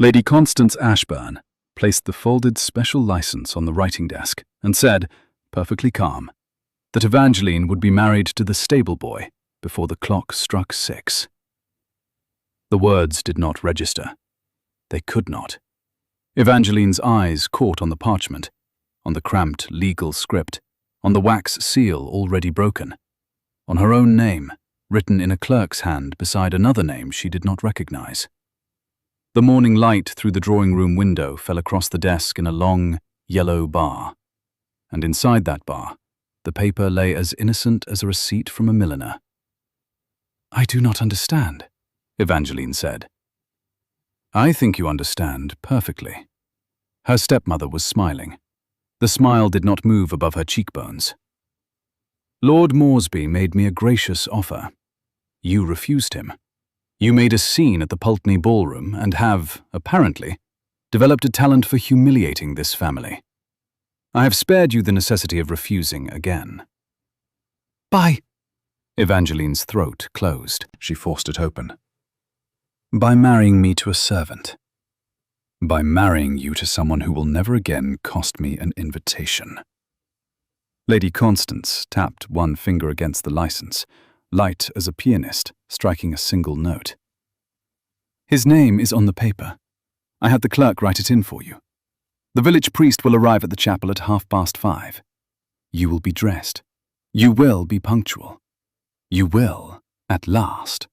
Lady Constance Ashburn placed the folded special license on the writing desk and said, perfectly calm, that Evangeline would be married to the stable boy before the clock struck 6. The words did not register. They could not. Evangeline's eyes caught on the parchment, on the cramped legal script, on the wax seal already broken, on her own name, written in a clerk's hand beside another name she did not recognize. The morning light through the drawing-room window fell across the desk in a long, yellow bar, and inside that bar, the paper lay as innocent as a receipt from a milliner. "I do not understand," Evangeline said. "I think you understand perfectly." Her stepmother was smiling. The smile did not move above her cheekbones. "Lord Moresby made me a gracious offer. You refused him. You made a scene at the Pulteney ballroom and have, apparently, developed a talent for humiliating this family. I have spared you the necessity of refusing again." "By—" Evangeline's throat closed. She forced it open. "By marrying me to a servant. By marrying you to someone who will never again cost me an invitation." Lady Constance tapped one finger against the license, light as a pianist striking a single note. "His name is on the paper. I had the clerk write it in for you. The village priest will arrive at the chapel at 5:30. You will be dressed. You will be punctual. You will, at last,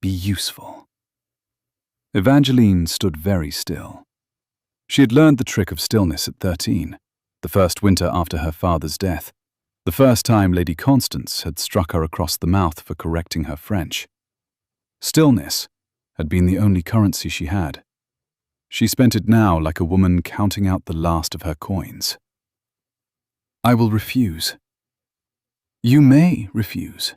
be useful." Evangeline stood very still. She had learned the trick of stillness at 13, the first winter after her father's death, the first time Lady Constance had struck her across the mouth for correcting her French. Stillness had been the only currency she had. She spent it now like a woman counting out the last of her coins. "I will refuse." "You may refuse."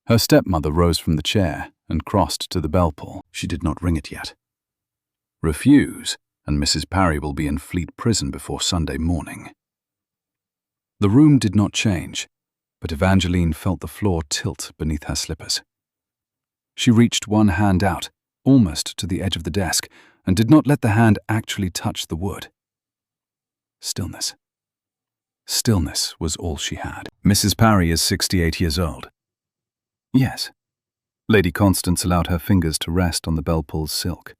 Her stepmother rose from the chair and crossed to the bell pull. She did not ring it yet. "Refuse, and Mrs. Parry will be in Fleet Prison before Sunday morning." The room did not change, but Evangeline felt the floor tilt beneath her slippers. She reached one hand out, almost to the edge of the desk, and did not let the hand actually touch the wood. Stillness. Stillness was all she had. "Mrs. Parry is 68 years old." "Yes." Lady Constance allowed her fingers to rest on the bell-pull's silk.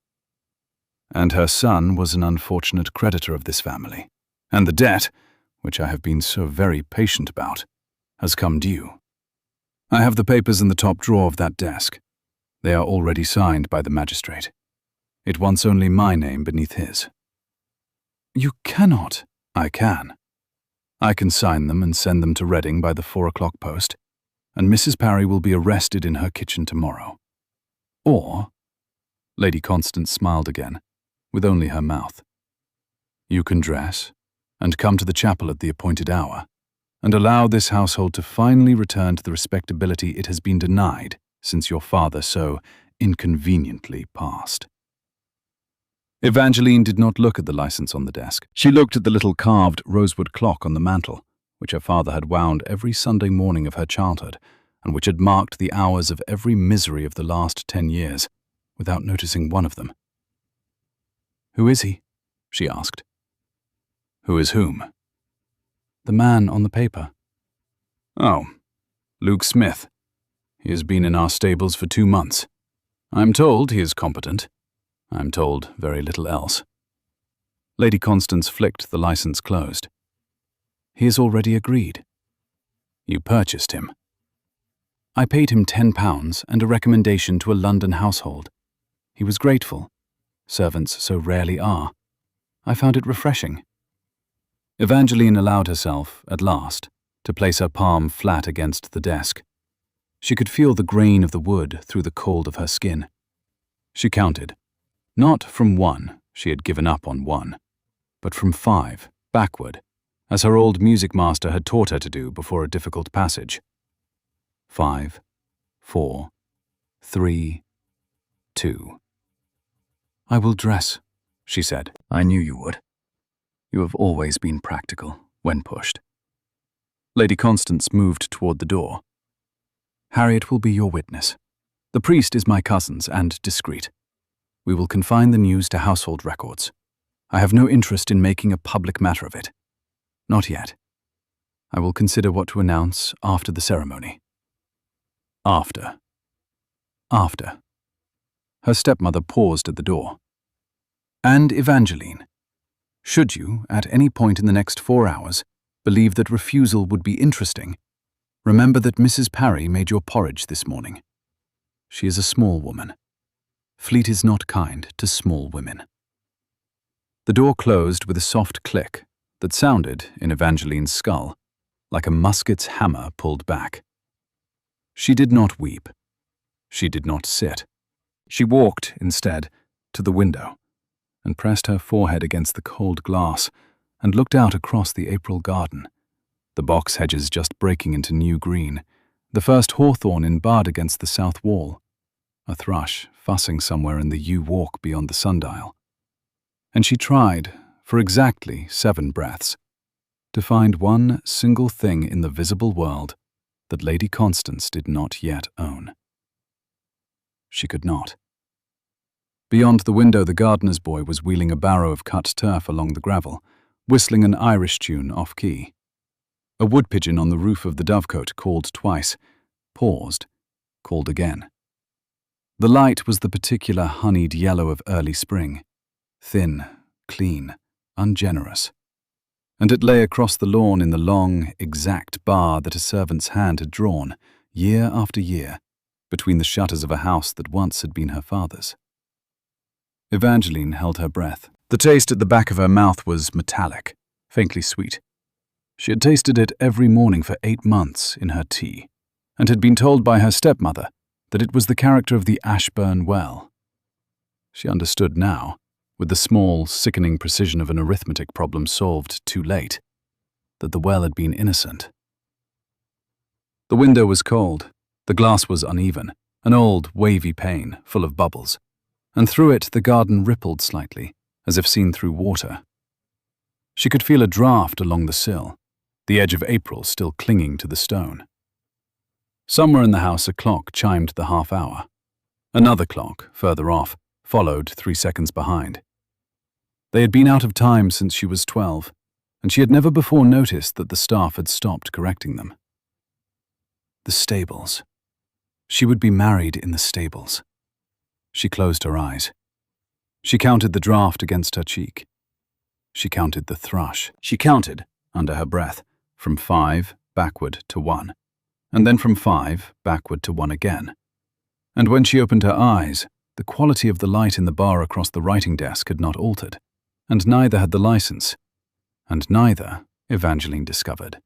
"And her son was an unfortunate creditor of this family, and the debt, which I have been so very patient about, has come due. I have the papers in the top drawer of that desk. They are already signed by the magistrate. It wants only my name beneath his." "You cannot." "I can. I can sign them and send them to Reading by the 4 o'clock post, and Mrs. Parry will be arrested in her kitchen tomorrow. Or," Lady Constance smiled again, with only her mouth, "you can dress and come to the chapel at the appointed hour, and allow this household to finally return to the respectability it has been denied since your father so inconveniently passed." Evangeline did not look at the license on the desk. She looked at the little carved rosewood clock on the mantel, which her father had wound every Sunday morning of her childhood, and which had marked the hours of every misery of the last 10 years, without noticing one of them. "Who is he?" she asked. "Who is whom?" "The man on the paper." "Oh, Luke Smith. He has been in our stables for 2 months. I'm told he is competent. I'm told very little else." Lady Constance flicked the license closed. "He has already agreed." "You purchased him?" "I paid him £10 and a recommendation to a London household. He was grateful. Servants so rarely are. I found it refreshing." Evangeline allowed herself, at last, to place her palm flat against the desk. She could feel the grain of the wood through the cold of her skin. She counted. Not from 1, she had given up on 1, but from 5, backward, as her old music master had taught her to do before a difficult passage. 5, 4, 3, 2. "I will dress," she said. "I knew you would. You have always been practical, when pushed." Lady Constance moved toward the door. "Harriet will be your witness. The priest is my cousin's and discreet. We will confine the news to household records. I have no interest in making a public matter of it. Not yet. I will consider what to announce after the ceremony. After. Her stepmother paused at the door. And Evangeline, should you, at any point in the next 4 hours, believe that refusal would be interesting, remember that Mrs. Parry made your porridge this morning. She is a small woman. Fleet is not kind to small women. The door closed with a soft click that sounded, in Evangeline's skull, like a musket's hammer pulled back. She did not weep. She did not sit. She walked, instead, to the window and pressed her forehead against the cold glass and looked out across the April garden, the box hedges just breaking into new green, the first hawthorn in bud against the south wall, a thrush fussing somewhere in the yew walk beyond the sundial. And she tried, for exactly 7 breaths, to find one single thing in the visible world that Lady Constance did not yet own. She could not. Beyond the window, the gardener's boy was wheeling a barrow of cut turf along the gravel, whistling an Irish tune off-key. A wood pigeon on the roof of the dovecote called twice, paused, called again. The light was the particular honeyed yellow of early spring, thin, clean, ungenerous, and it lay across the lawn in the long, exact bar that a servant's hand had drawn, year after year, between the shutters of a house that once had been her father's. Evangeline held her breath. The taste at the back of her mouth was metallic, faintly sweet. She had tasted it every morning for 8 months in her tea, and had been told by her stepmother that it was the character of the Ashburn well. She understood now, with the small, sickening precision of an arithmetic problem solved too late, that the well had been innocent. The window was cold, the glass was uneven, an old, wavy pane full of bubbles, and through it the garden rippled slightly, as if seen through water. She could feel a draught along the sill, the edge of April still clinging to the stone. Somewhere in the house a clock chimed the half-hour. Another clock, further off, followed 3 seconds behind. They had been out of time since she was 12, and she had never before noticed that the staff had stopped correcting them. The stables. She would be married in the stables. She closed her eyes. She counted the draught against her cheek. She counted the thrush. She counted, under her breath, from 5 backward to 1, and then from 5 backward to 1 again. And when she opened her eyes, the quality of the light in the bar across the writing desk had not altered, and neither had the license, and neither, Evangeline discovered,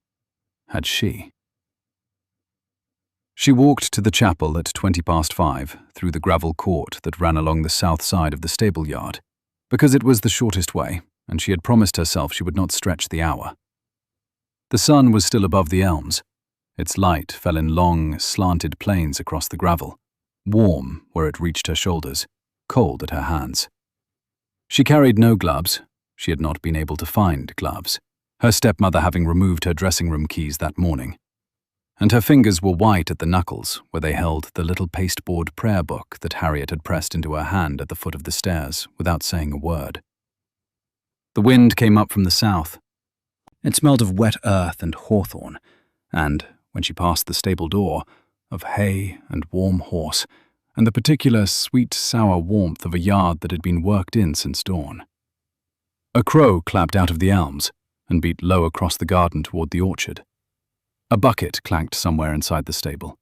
had she. She walked to the chapel at 5:20 through the gravel court that ran along the south side of the stable yard, because it was the shortest way, and she had promised herself she would not stretch the hour. The sun was still above the elms. Its light fell in long, slanted planes across the gravel, warm where it reached her shoulders, cold at her hands. She carried no gloves. She had not been able to find gloves, her stepmother having removed her dressing-room keys that morning. And her fingers were white at the knuckles where they held the little pasteboard prayer book that Harriet had pressed into her hand at the foot of the stairs without saying a word. The wind came up from the south. It smelled of wet earth and hawthorn, and, when she passed the stable door, of hay and warm horse, and the particular sweet, sour warmth of a yard that had been worked in since dawn. A crow clapped out of the elms and beat low across the garden toward the orchard. A bucket clanked somewhere inside the stable.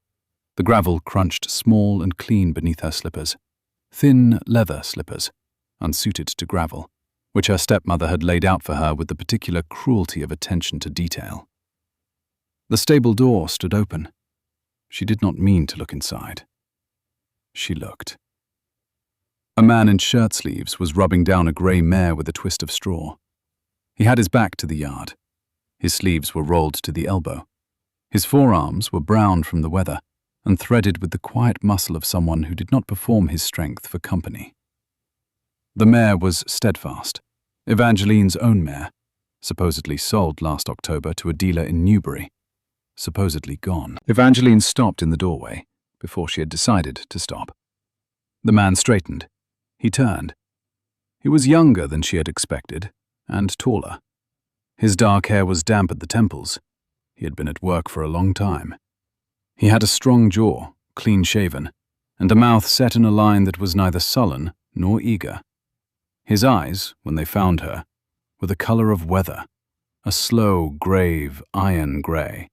The gravel crunched small and clean beneath her slippers, thin leather slippers, unsuited to gravel, which her stepmother had laid out for her with the particular cruelty of attention to detail. The stable door stood open. She did not mean to look inside. She looked. A man in shirt sleeves was rubbing down a grey mare with a twist of straw. He had his back to the yard. His sleeves were rolled to the elbow. His forearms were brown from the weather and threaded with the quiet muscle of someone who did not perform his strength for company. The mare was Steadfast, Evangeline's own mare, supposedly sold last October to a dealer in Newbury, supposedly gone. Evangeline stopped in the doorway before she had decided to stop. The man straightened. He turned. He was younger than she had expected, and taller. His dark hair was damp at the temples. He had been at work for a long time. He had a strong jaw, clean-shaven, and a mouth set in a line that was neither sullen nor eager. His eyes, when they found her, were the color of weather, a slow, grave, iron grey,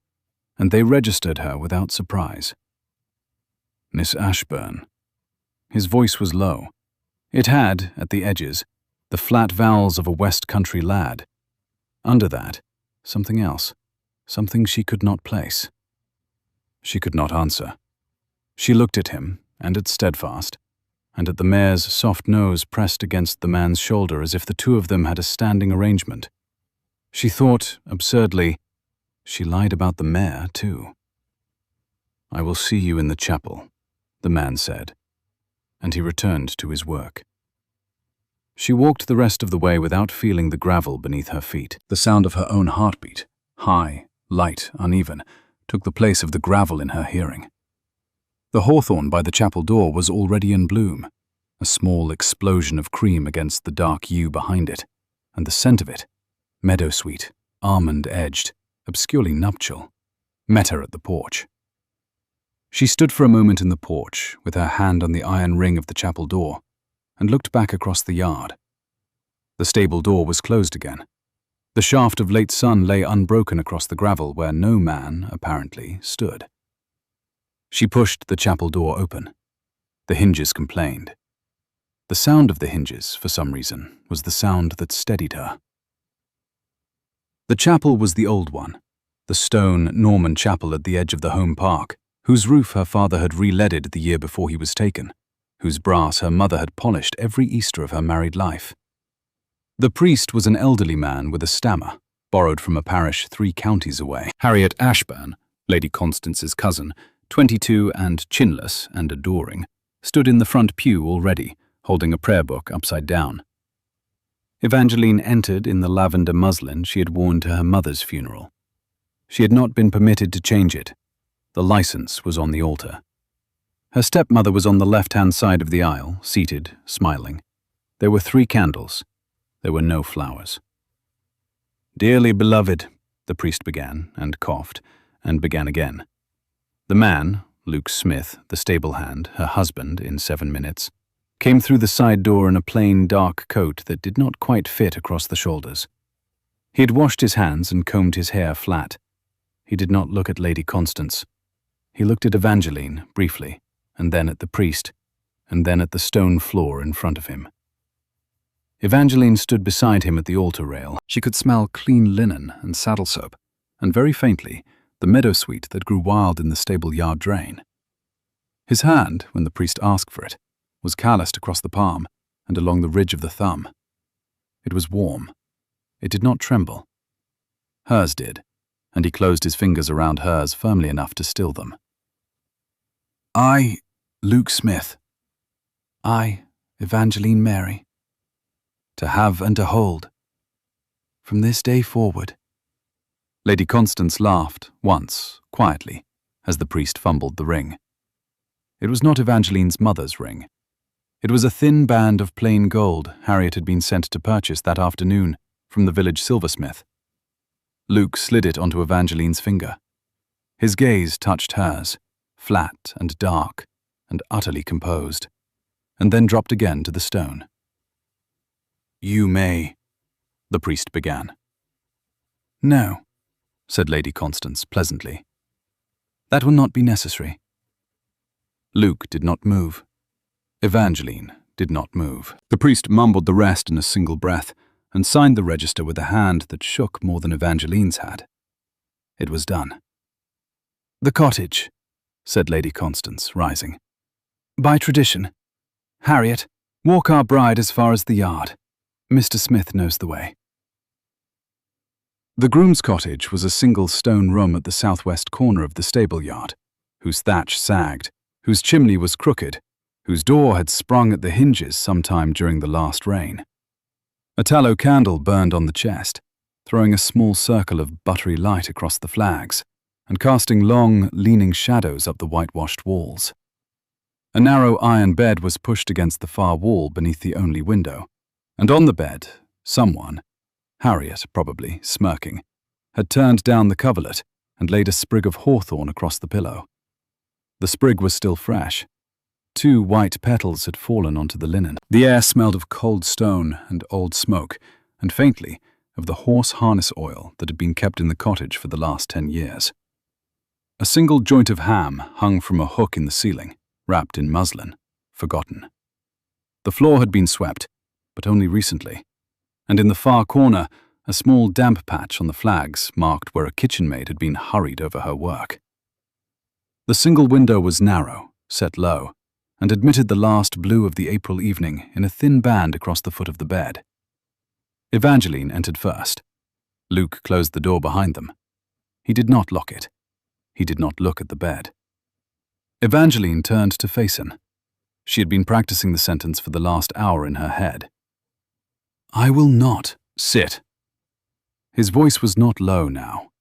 and they registered her without surprise. Miss Ashburn. His voice was low. It had, at the edges, the flat vowels of a West Country lad. Under that, something else, something she could not place. She could not answer. She looked at him, and at Steadfast, and at the mare's soft nose pressed against the man's shoulder as if the two of them had a standing arrangement. She thought, absurdly, she lied about the mare, too. "I will see you in the chapel," the man said, and he returned to his work. She walked the rest of the way without feeling the gravel beneath her feet. The sound of her own heartbeat, high, light, uneven, took the place of the gravel in her hearing. The hawthorn by the chapel door was already in bloom, a small explosion of cream against the dark yew behind it, and the scent of it, meadow-sweet, almond-edged, obscurely nuptial, met her at the porch. She stood for a moment in the porch, with her hand on the iron ring of the chapel door, and looked back across the yard. The stable door was closed again. The shaft of late sun lay unbroken across the gravel where no man, apparently, stood. She pushed the chapel door open. The hinges complained. The sound of the hinges, for some reason, was the sound that steadied her. The chapel was the old one, the stone Norman chapel at the edge of the home park, whose roof her father had re-leaded the year before he was taken, whose brass her mother had polished every Easter of her married life. The priest was an elderly man with a stammer, borrowed from a parish 3 counties away. Harriet Ashburn, Lady Constance's cousin, 22 and chinless and adoring, stood in the front pew already, holding a prayer book upside down. Evangeline entered in the lavender muslin she had worn to her mother's funeral. She had not been permitted to change it. The license was on the altar. Her stepmother was on the left-hand side of the aisle, seated, smiling. There were 3 candles. There were no flowers. "Dearly beloved," the priest began, and coughed, and began again. The man, Luke Smith, the stable hand, her husband in 7 minutes, came through the side door in a plain dark coat that did not quite fit across the shoulders. He had washed his hands and combed his hair flat. He did not look at Lady Constance. He looked at Evangeline, briefly, and then at the priest, and then at the stone floor in front of him. Evangeline stood beside him at the altar rail. She could smell clean linen and saddle soap, and very faintly, the meadowsweet that grew wild in the stable yard drain. His hand, when the priest asked for it, was calloused across the palm and along the ridge of the thumb. It was warm. It did not tremble. Hers did, and he closed his fingers around hers firmly enough to still them. "I, Luke Smith. I, Evangeline Mary. To have and to hold. From this day forward." Lady Constance laughed, once, quietly, as the priest fumbled the ring. It was not Evangeline's mother's ring. It was a thin band of plain gold Harriet had been sent to purchase that afternoon from the village silversmith. Luke slid it onto Evangeline's finger. His gaze touched hers, flat and dark and utterly composed, and then dropped again to the stone. "You may," the priest began. "No," said Lady Constance pleasantly. "That will not be necessary." Luke did not move. Evangeline did not move. The priest mumbled the rest in a single breath and signed the register with a hand that shook more than Evangeline's had. It was done. "The cottage," said Lady Constance, rising. "By tradition. Harriet, walk our bride as far as the yard. Mr. Smith knows the way." The groom's cottage was a single stone room at the southwest corner of the stable yard, whose thatch sagged, whose chimney was crooked, whose door had sprung at the hinges sometime during the last rain. A tallow candle burned on the chest, throwing a small circle of buttery light across the flags, and casting long, leaning shadows up the whitewashed walls. A narrow iron bed was pushed against the far wall beneath the only window, and on the bed, someone, Harriet probably, smirking, had turned down the coverlet and laid a sprig of hawthorn across the pillow. The sprig was still fresh. 2 white petals had fallen onto the linen. The air smelled of cold stone and old smoke, and faintly of the horse harness oil that had been kept in the cottage for the last 10 years. A single joint of ham hung from a hook in the ceiling, wrapped in muslin, forgotten. The floor had been swept, but only recently, and in the far corner, a small damp patch on the flags marked where a kitchen maid had been hurried over her work. The single window was narrow, set low, and admitted the last blue of the April evening in a thin band across the foot of the bed. Evangeline entered first. Luke closed the door behind them. He did not lock it. He did not look at the bed. Evangeline turned to face him. She had been practicing the sentence for the last hour in her head. "I will not sit." His voice was not low now.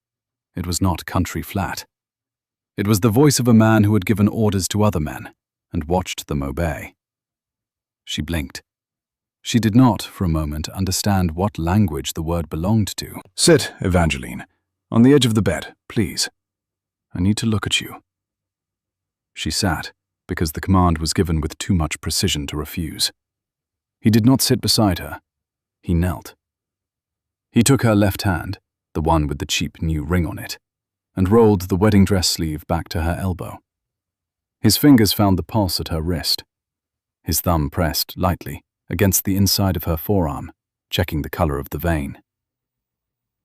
It was not country flat. It was the voice of a man who had given orders to other men and watched them obey. She blinked. She did not, for a moment, understand what language the word belonged to. "Sit, Evangeline. On the edge of the bed, please. I need to look at you." She sat, because the command was given with too much precision to refuse. He did not sit beside her. He knelt. He took her left hand, the one with the cheap new ring on it, and rolled the wedding dress sleeve back to her elbow. His fingers found the pulse at her wrist. His thumb pressed, lightly, against the inside of her forearm, checking the color of the vein.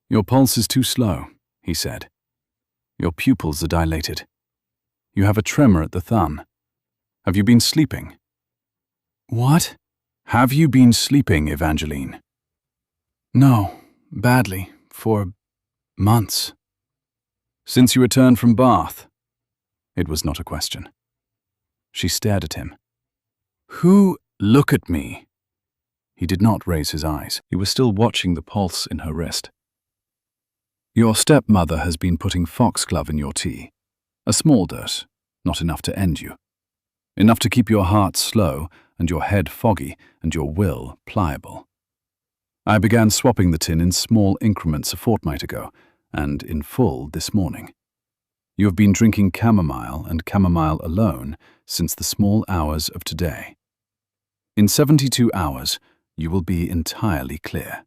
"Your pulse is too slow," he said. "Your pupils are dilated. You have a tremor at the thumb. Have you been sleeping?" "What?" "Have you been sleeping, Evangeline?" "No, badly, for months." "Since you returned from Bath?" It was not a question. She stared at him. "Who? Look at me." He did not raise his eyes. He was still watching the pulse in her wrist. "Your stepmother has been putting foxglove in your tea. A small dose, not enough to end you. Enough to keep your heart slow and your head foggy and your will pliable. I began swapping the tin in small increments a fortnight ago, and in full this morning. You have been drinking chamomile and chamomile alone since the small hours of today. In 72 hours, you will be entirely clear."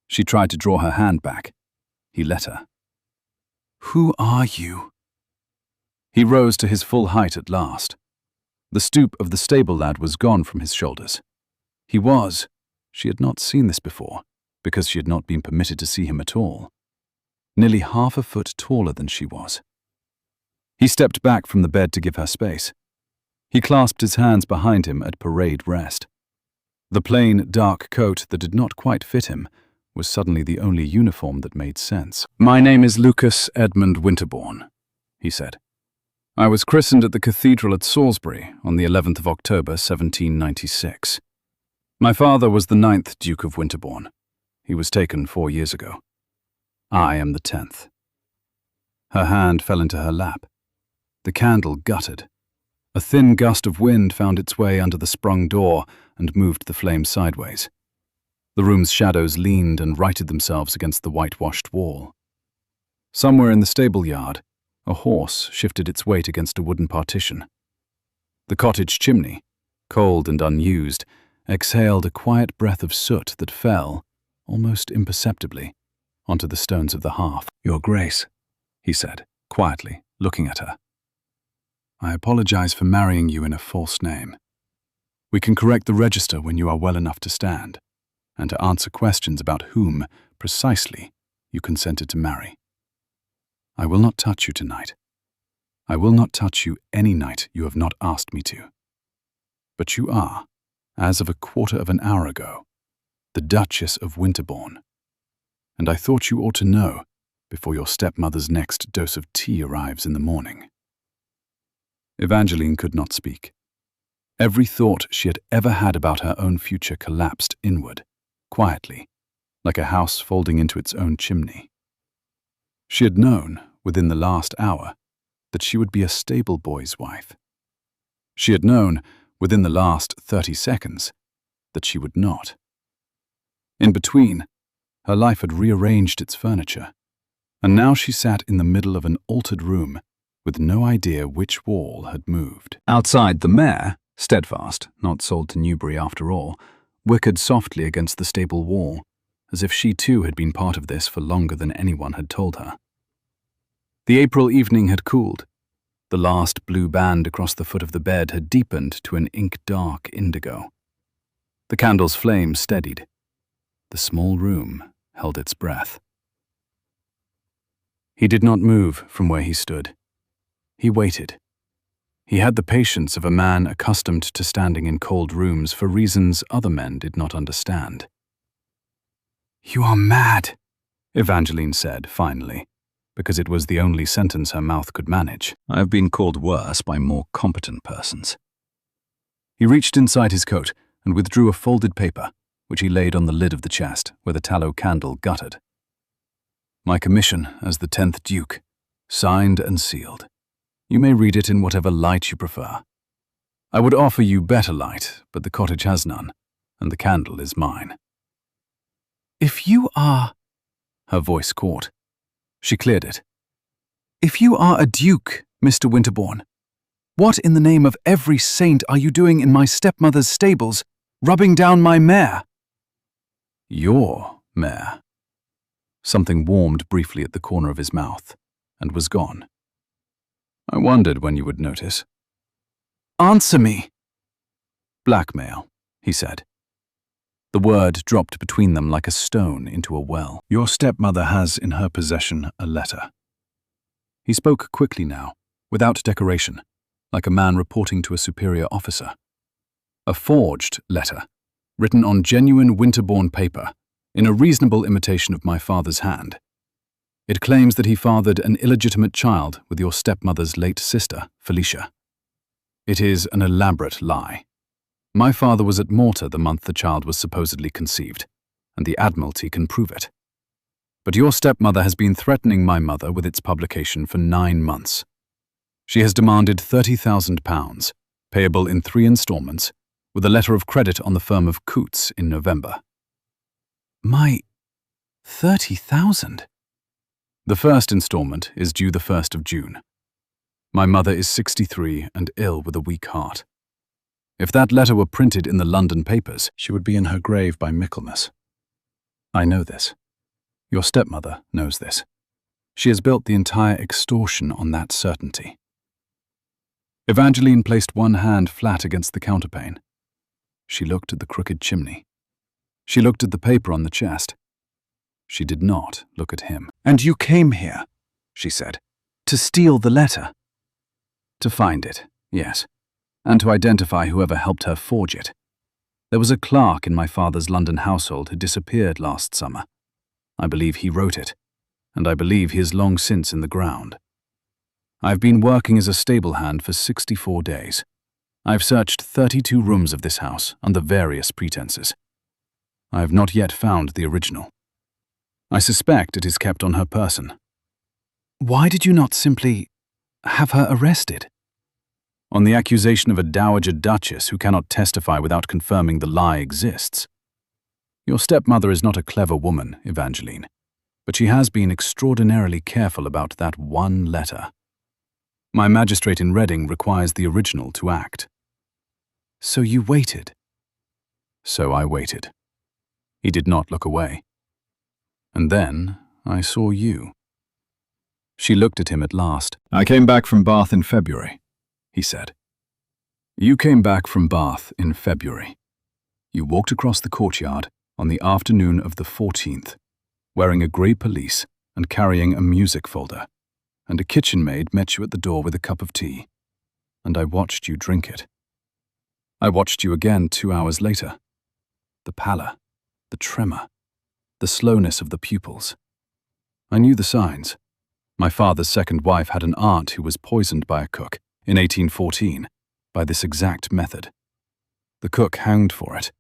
She tried to draw her hand back. He let her. "Who are you?" He rose to his full height at last. The stoop of the stable lad was gone from his shoulders. He was, she had not seen this before, because she had not been permitted to see him at all, nearly half a foot taller than she was. He stepped back from the bed to give her space. He clasped his hands behind him at parade rest. The plain, dark coat that did not quite fit him was suddenly the only uniform that made sense. "My name is Lucas Edmund Winterbourne," he said. "I was christened at the cathedral at Salisbury on the 11th of October, 1796. My father was the 9th Duke of Winterbourne. He was taken 4 years ago. I am the 10th. Her hand fell into her lap. The candle guttered. A thin gust of wind found its way under the sprung door and moved the flame sideways. The room's shadows leaned and righted themselves against the whitewashed wall. Somewhere in the stable yard, a horse shifted its weight against a wooden partition. The cottage chimney, cold and unused, exhaled a quiet breath of soot that fell, almost imperceptibly, onto the stones of the hearth. "Your Grace," he said, quietly, looking at her. "I apologize for marrying you in a false name. We can correct the register when you are well enough to stand, and to answer questions about whom, precisely, you consented to marry. I will not touch you tonight. I will not touch you any night you have not asked me to. But you are, as of a quarter of an hour ago, the Duchess of Winterbourne, and I thought you ought to know before your stepmother's next dose of tea arrives in the morning." Evangeline could not speak. Every thought she had ever had about her own future collapsed inward, quietly, like a house folding into its own chimney. She had known, within the last hour, that she would be a stable boy's wife. She had known, within the last 30 seconds, that she would not. In between, her life had rearranged its furniture, and now she sat in the middle of an altered room with no idea which wall had moved. Outside, the mare, steadfast, not sold to Newbury after all, whickered softly against the stable wall, as if she too had been part of this for longer than anyone had told her. The April evening had cooled. The last blue band across the foot of the bed had deepened to an ink-dark indigo. The candle's flame steadied. The small room held its breath. He did not move from where he stood. He waited. He had the patience of a man accustomed to standing in cold rooms for reasons other men did not understand. "You are mad," Evangeline said, finally, because it was the only sentence her mouth could manage. "I have been called worse by more competent persons." He reached inside his coat and withdrew a folded paper, which he laid on the lid of the chest, where the tallow candle guttered. "My commission as the 10th Duke, signed and sealed. You may read it in whatever light you prefer. I would offer you better light, but the cottage has none, and the candle is mine." "If you are—" Her voice caught. She cleared it. "If you are a duke, Mr. Winterbourne, what in the name of every saint are you doing in my stepmother's stables, rubbing down my mare?" "Your mare." Something warmed briefly at the corner of his mouth, and was gone. "I wondered when you would notice." "Answer me." "Blackmail," he said. The word dropped between them like a stone into a well. "Your stepmother has in her possession a letter." He spoke quickly now, without decoration, like a man reporting to a superior officer. "A forged letter, written on genuine Winterbourne paper, in a reasonable imitation of my father's hand. It claims that he fathered an illegitimate child with your stepmother's late sister, Felicia. It is an elaborate lie. My father was at Malta the month the child was supposedly conceived, and the Admiralty can prove it. But your stepmother has been threatening my mother with its publication for 9 months. She has demanded £30,000, payable in 3 installments, with a letter of credit on the firm of Coutts in November." "My 30,000? "The first installment is due the 1st of June. My mother is 63 and ill with a weak heart. If that letter were printed in the London papers, she would be in her grave by Michaelmas. I know this. Your stepmother knows this. She has built the entire extortion on that certainty." Evangeline placed one hand flat against the counterpane. She looked at the crooked chimney. She looked at the paper on the chest. She did not look at him. "And you came here," she said, "to steal the letter?" "To find it, yes, and to identify whoever helped her forge it. There was a clerk in my father's London household who disappeared last summer. I believe he wrote it, and I believe he is long since in the ground. I've been working as a stable hand for 64 days. I've searched 32 rooms of this house under various pretenses. I have not yet found the original. I suspect it is kept on her person." "Why did you not simply have her arrested?" "On the accusation of a dowager duchess who cannot testify without confirming the lie exists. Your stepmother is not a clever woman, Evangeline, but she has been extraordinarily careful about that one letter. My magistrate in Reading requires the original to act." "So you waited?" "So I waited." He did not look away. "And then I saw you." She looked at him at last. "I came back from Bath in February," he said. "You came back from Bath in February. You walked across the courtyard on the afternoon of the 14th, wearing a grey pelisse and carrying a music folder, and a kitchen maid met you at the door with a cup of tea, and I watched you drink it. I watched you again 2 hours later. The pallor, the tremor, the slowness of the pupils. I knew the signs. My father's second wife had an aunt who was poisoned by a cook in 1814 by this exact method. The cook hanged for it.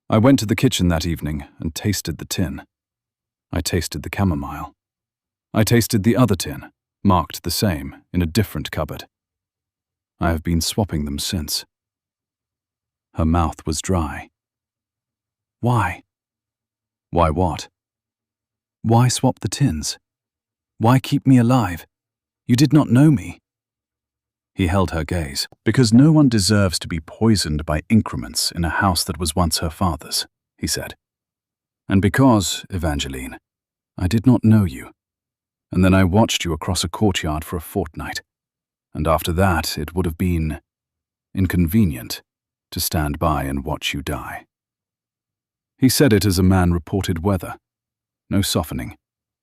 I went to the kitchen that evening and tasted the tin. I tasted the chamomile. I tasted the other tin, marked the same, in a different cupboard. I have been swapping them since." Her mouth was dry. "Why?" "Why what?" "Why swap the tins? Why keep me alive? You did not know me." He held her gaze. "Because no one deserves to be poisoned by increments in a house that was once her father's," he said. "And because, Evangeline, I did not know you, and then I watched you across a courtyard for a fortnight, and after that it would have been inconvenient to stand by and watch you die." He said it as a man reported weather. No softening,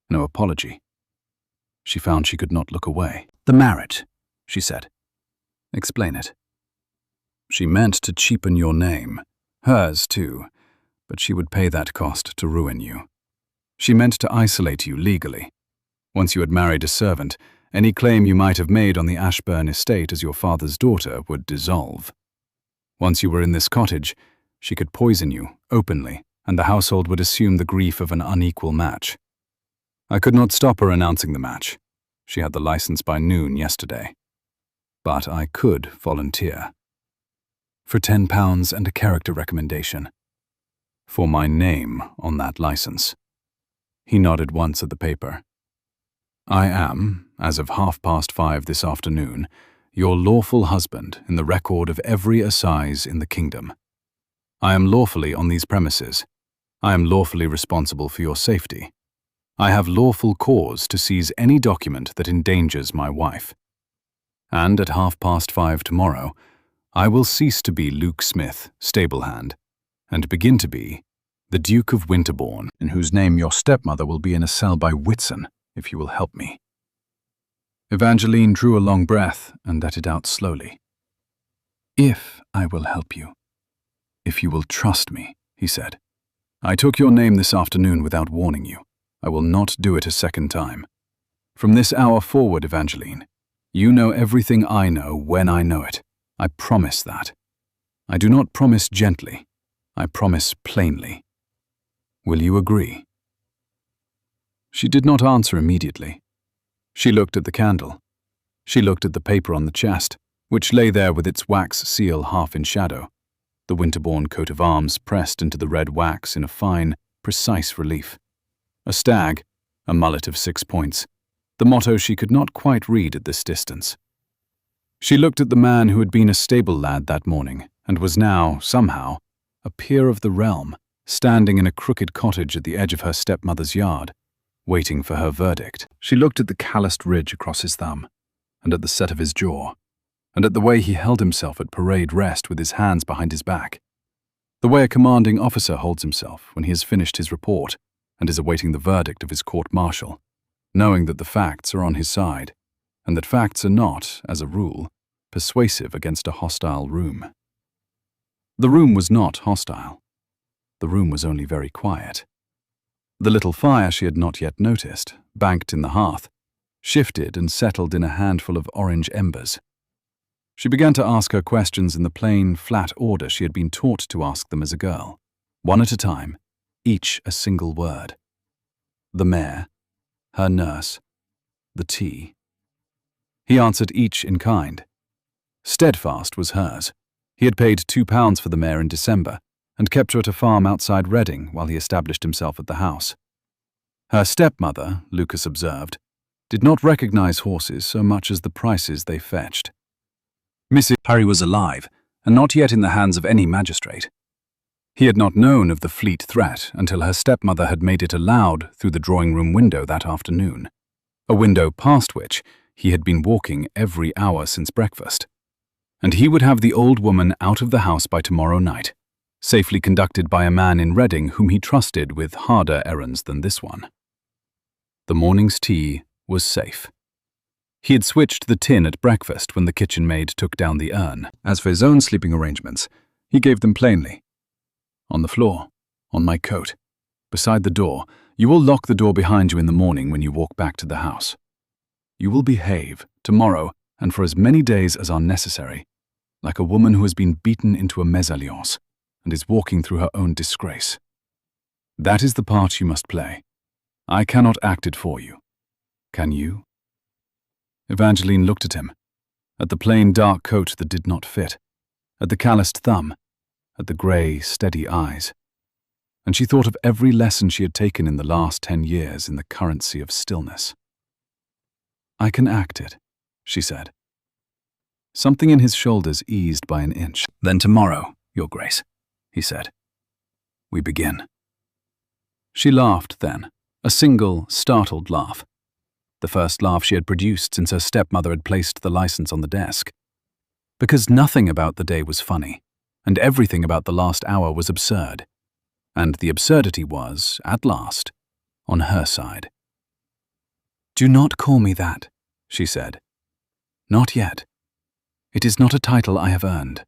no apology. She found she could not look away. "The marriage," she said. "Explain it." "She meant to cheapen your name, hers too, but she would pay that cost to ruin you. She meant to isolate you legally. Once you had married a servant, any claim you might have made on the Ashburn estate as your father's daughter would dissolve. Once you were in this cottage, she could poison you openly, and the household would assume the grief of an unequal match. I could not stop her announcing the match. She had the license by noon yesterday. But I could volunteer. For £10 and a character recommendation. For my name on that license." He nodded once at the paper. "I am, as of 5:30 this afternoon, your lawful husband in the record of every assize in the kingdom. I am lawfully on these premises. I am lawfully responsible for your safety. I have lawful cause to seize any document that endangers my wife. And at 5:30 tomorrow, I will cease to be Luke Smith, stable hand, and begin to be the Duke of Winterbourne, in whose name your stepmother will be in a cell by Whitsun, if you will help me." Evangeline drew a long breath and let it out slowly. "If I will help you. If you will trust me," he said. "I took your name this afternoon without warning you. I will not do it a second time. From this hour forward, Evangeline, you know everything I know when I know it. I promise that. I do not promise gently. I promise plainly. Will you agree?" She did not answer immediately. She looked at the candle. She looked at the paper on the chest, which lay there with its wax seal half in shadow, the Winterbourne coat of arms pressed into the red wax in a fine, precise relief. A stag, a mullet of 6 points, the motto she could not quite read at this distance. She looked at the man who had been a stable lad that morning and was now, somehow, a peer of the realm, standing in a crooked cottage at the edge of her stepmother's yard, waiting for her verdict. She looked at the calloused ridge across his thumb, and at the set of his jaw, and at the way he held himself at parade rest with his hands behind his back. The way a commanding officer holds himself when he has finished his report and is awaiting the verdict of his court-martial, knowing that the facts are on his side, and that facts are not, as a rule, persuasive against a hostile room. The room was not hostile. The room was only very quiet. The little fire she had not yet noticed, banked in the hearth, shifted and settled in a handful of orange embers. She began to ask her questions in the plain, flat order she had been taught to ask them as a girl, one at a time, each a single word. The mare, her nurse, the tea. He answered each in kind. Steadfast was hers. He had paid £2 for the mare in December, and kept her at a farm outside Reading while he established himself at the house. Her stepmother, Lucas observed, did not recognize horses so much as the prices they fetched. Mrs. Harry was alive, and not yet in the hands of any magistrate. He had not known of the fleet threat until her stepmother had made it aloud through the drawing-room window that afternoon, a window past which he had been walking every hour since breakfast. And he would have the old woman out of the house by tomorrow night, safely conducted by a man in Reading whom he trusted with harder errands than this one. The morning's tea was safe. He had switched the tin at breakfast when the kitchen maid took down the urn. As for his own sleeping arrangements, he gave them plainly. On the floor, on my coat, beside the door. You will lock the door behind you in the morning when you walk back to the house. You will behave, tomorrow, and for as many days as are necessary, like a woman who has been beaten into a mésalliance and is walking through her own disgrace. That is the part you must play. I cannot act it for you. Can you? Evangeline looked at him, at the plain dark coat that did not fit, at the calloused thumb, at the grey, steady eyes. And she thought of every lesson she had taken in the last 10 years in the currency of stillness. "I can act it," she said. Something in his shoulders eased by an inch. "Then tomorrow, Your Grace," he said. "We begin." She laughed then, a single, startled laugh. The first laugh she had produced since her stepmother had placed the license on the desk. Because nothing about the day was funny, and everything about the last hour was absurd. And the absurdity was, at last, on her side. "Do not call me that," she said. "Not yet. It is not a title I have earned."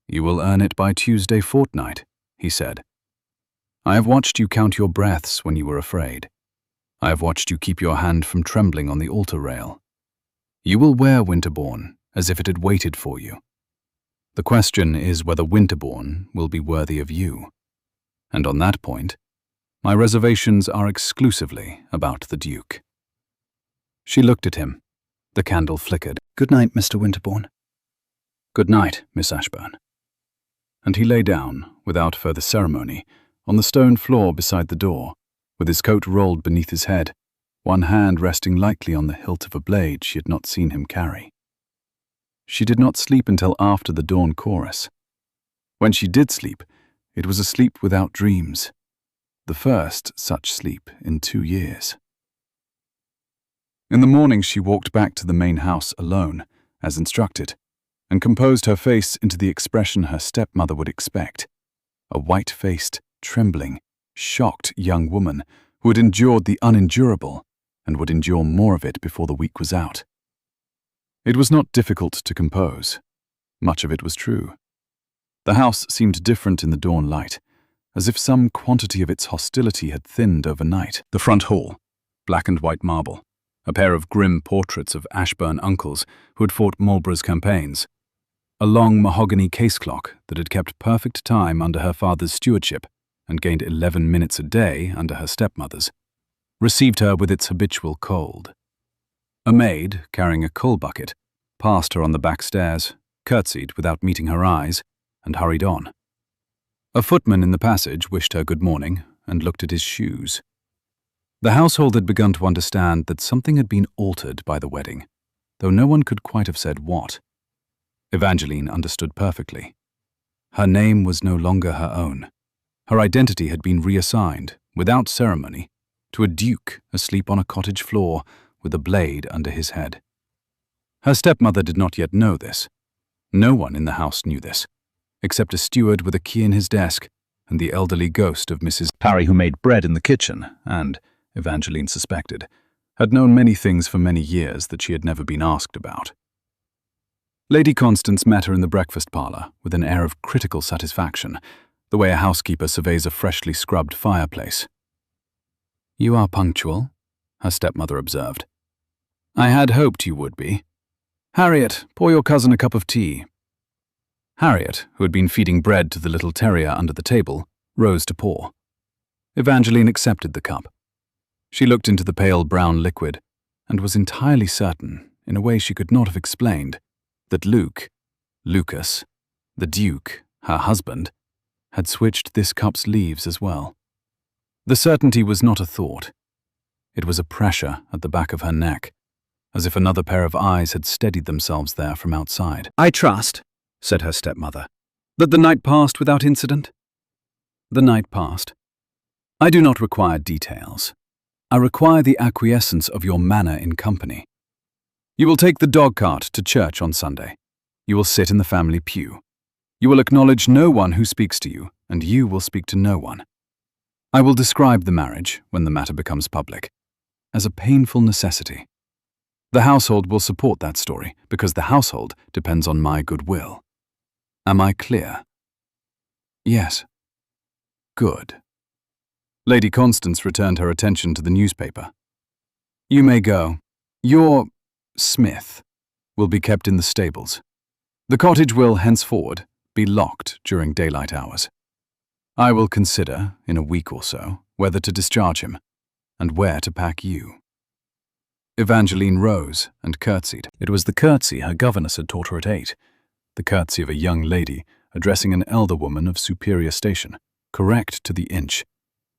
"You will earn it by Tuesday fortnight," he said. "I have watched you count your breaths when you were afraid. I have watched you keep your hand from trembling on the altar rail. You will wear Winterbourne as if it had waited for you. The question is whether Winterbourne will be worthy of you. And on that point, my reservations are exclusively about the Duke." She looked at him. The candle flickered. "Good night, Mr. Winterbourne." "Good night, Miss Ashburn." And he lay down, without further ceremony, on the stone floor beside the door, with his coat rolled beneath his head, one hand resting lightly on the hilt of a blade she had not seen him carry. She did not sleep until after the dawn chorus. When she did sleep, it was a sleep without dreams, the first such sleep in 2 years. In the morning she walked back to the main house alone, as instructed, and composed her face into the expression her stepmother would expect, a white-faced, trembling, shocked young woman who had endured the unendurable and would endure more of it before the week was out. It was not difficult to compose. Much of it was true. The house seemed different in the dawn light, as if some quantity of its hostility had thinned overnight. The front hall, black and white marble, a pair of grim portraits of Ashburn uncles who had fought Marlborough's campaigns, a long mahogany case clock that had kept perfect time under her father's stewardship and gained 11 minutes a day under her stepmother's, received her with its habitual cold. A maid, carrying a coal bucket, passed her on the back stairs, curtsied without meeting her eyes, and hurried on. A footman in the passage wished her good morning and looked at his shoes. The household had begun to understand that something had been altered by the wedding, though no one could quite have said what. Evangeline understood perfectly. Her name was no longer her own. Her identity had been reassigned, without ceremony, to a duke asleep on a cottage floor with a blade under his head. Her stepmother did not yet know this. No one in the house knew this, except a steward with a key in his desk and the elderly ghost of Mrs. Parry who made bread in the kitchen and, Evangeline suspected, had known many things for many years that she had never been asked about. Lady Constance met her in the breakfast parlour with an air of critical satisfaction, the way a housekeeper surveys a freshly scrubbed fireplace. "You are punctual," her stepmother observed. "I had hoped you would be. Harriet, pour your cousin a cup of tea." Harriet, who had been feeding bread to the little terrier under the table, rose to pour. Evangeline accepted the cup. She looked into the pale brown liquid and was entirely certain, in a way she could not have explained, that Lucas, the Duke, her husband, had switched this cup's leaves as well. The certainty was not a thought. It was a pressure at the back of her neck, as if another pair of eyes had steadied themselves there from outside. "I trust," said her stepmother, "that the night passed without incident?" "The night passed. I do not require details. I require the acquiescence of your manner in company. You will take the dog-cart to church on Sunday. You will sit in the family pew. You will acknowledge no one who speaks to you, and you will speak to no one. I will describe the marriage, when the matter becomes public, as a painful necessity. The household will support that story, because the household depends on my goodwill. Am I clear?" "Yes." "Good." Lady Constance returned her attention to the newspaper. "You may go. Your Smith will be kept in the stables. The cottage will, henceforward, be locked during daylight hours. I will consider, in a week or so, whether to discharge him, and where to pack you." Evangeline rose and curtsied. It was the curtsy her governess had taught her at 8, the curtsy of a young lady addressing an elder woman of superior station, correct to the inch,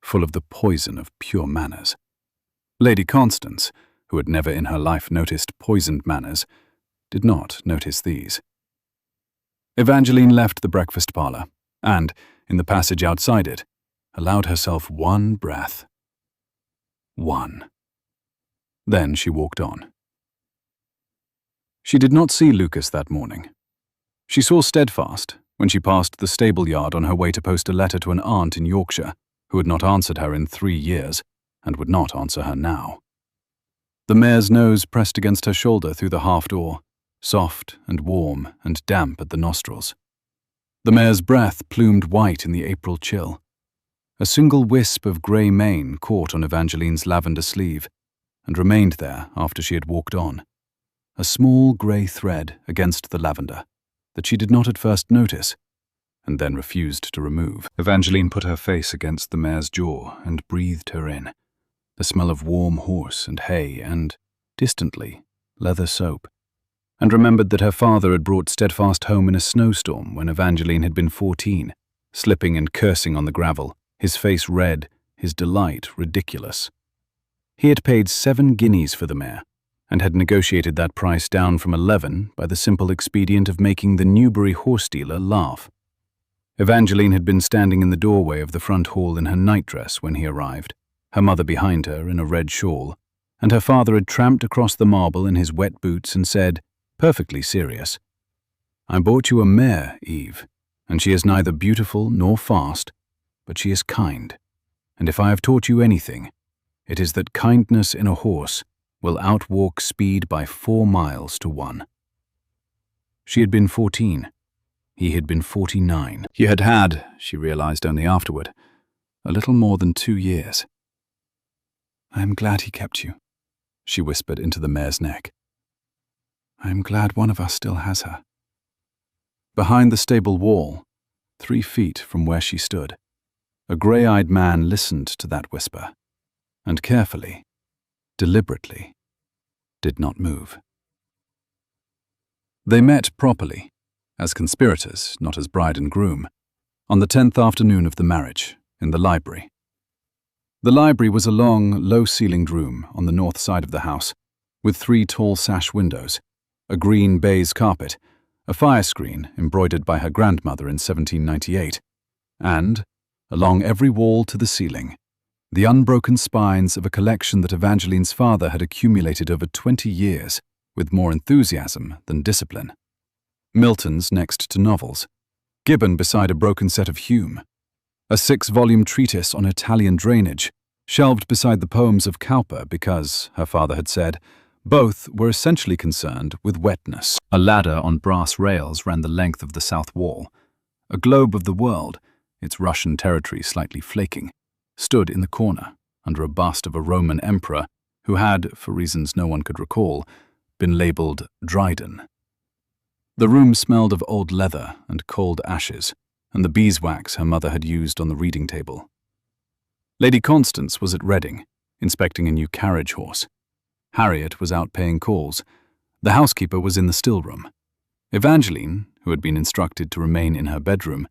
full of the poison of pure manners. Lady Constance, who had never in her life noticed poisoned manners, did not notice these. Evangeline left the breakfast parlour and, in the passage outside it, allowed herself one breath. One. Then she walked on. She did not see Lucas that morning. She saw Steadfast when she passed the stable yard on her way to post a letter to an aunt in Yorkshire who had not answered her in 3 years and would not answer her now. The mare's nose pressed against her shoulder through the half-door, soft and warm and damp at the nostrils. The mare's breath plumed white in the April chill. A single wisp of grey mane caught on Evangeline's lavender sleeve and remained there after she had walked on, a small grey thread against the lavender that she did not at first notice and then refused to remove. Evangeline put her face against the mare's jaw and breathed her in, the smell of warm horse and hay and, distantly, leather soap, and remembered that her father had brought Steadfast home in a snowstorm when Evangeline had been 14, slipping and cursing on the gravel, his face red, his delight ridiculous. He had paid 7 guineas for the mare, and had negotiated that price down from 11 by the simple expedient of making the Newbury horse dealer laugh. Evangeline had been standing in the doorway of the front hall in her nightdress when he arrived, her mother behind her in a red shawl, and her father had tramped across the marble in his wet boots and said, perfectly serious, "I bought you a mare, Eve, and she is neither beautiful nor fast, but she is kind, and if I have taught you anything, it is that kindness in a horse will outwalk speed by 4 miles to 1. She had been 14. He had been 49. He had had, she realized only afterward, a little more than 2 years. "I am glad he kept you," she whispered into the mare's neck. "I am glad one of us still has her." Behind the stable wall, 3 feet from where she stood, a grey-eyed man listened to that whisper, and carefully, deliberately, did not move. They met properly, as conspirators, not as bride and groom, on the 10th afternoon of the marriage, in the library. The library was a long, low-ceilinged room on the north side of the house, with 3 tall sash windows, a green baize carpet, a fire screen embroidered by her grandmother in 1798, and, along every wall to the ceiling, the unbroken spines of a collection that Evangeline's father had accumulated over 20 years with more enthusiasm than discipline. Milton's next to novels, Gibbon beside a broken set of Hume, a 6-volume treatise on Italian drainage, shelved beside the poems of Cowper because, her father had said, both were essentially concerned with wetness. A ladder on brass rails ran the length of the south wall. A globe of the world, its Russian territory slightly flaking, stood in the corner under a bust of a Roman emperor who had, for reasons no one could recall, been labelled Dryden. The room smelled of old leather and cold ashes, and the beeswax her mother had used on the reading table. Lady Constance was at Reading, inspecting a new carriage horse. Harriet was out paying calls. The housekeeper was in the still room. Evangeline, who had been instructed to remain in her bedroom,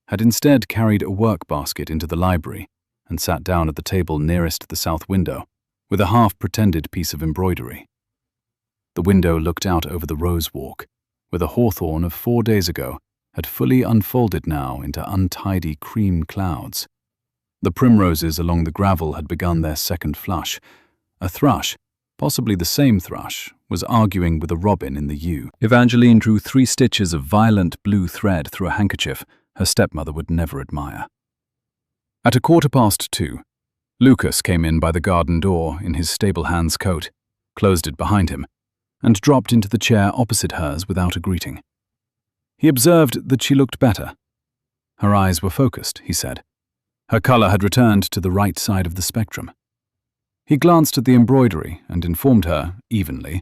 had instead carried a work basket into the library and sat down at the table nearest the south window, with a half-pretended piece of embroidery. The window looked out over the rose walk, where the hawthorn of 4 days ago had fully unfolded now into untidy cream clouds. The primroses along the gravel had begun their second flush. A thrush, possibly the same thrush, was arguing with a robin in the yew. Evangeline drew 3 stitches of violent blue thread through a handkerchief her stepmother would never admire. At 2:15, Lucas came in by the garden door in his stable-hand's coat, closed it behind him, and dropped into the chair opposite hers without a greeting. He observed that she looked better. Her eyes were focused, he said. Her colour had returned to the right side of the spectrum. He glanced at the embroidery and informed her, evenly,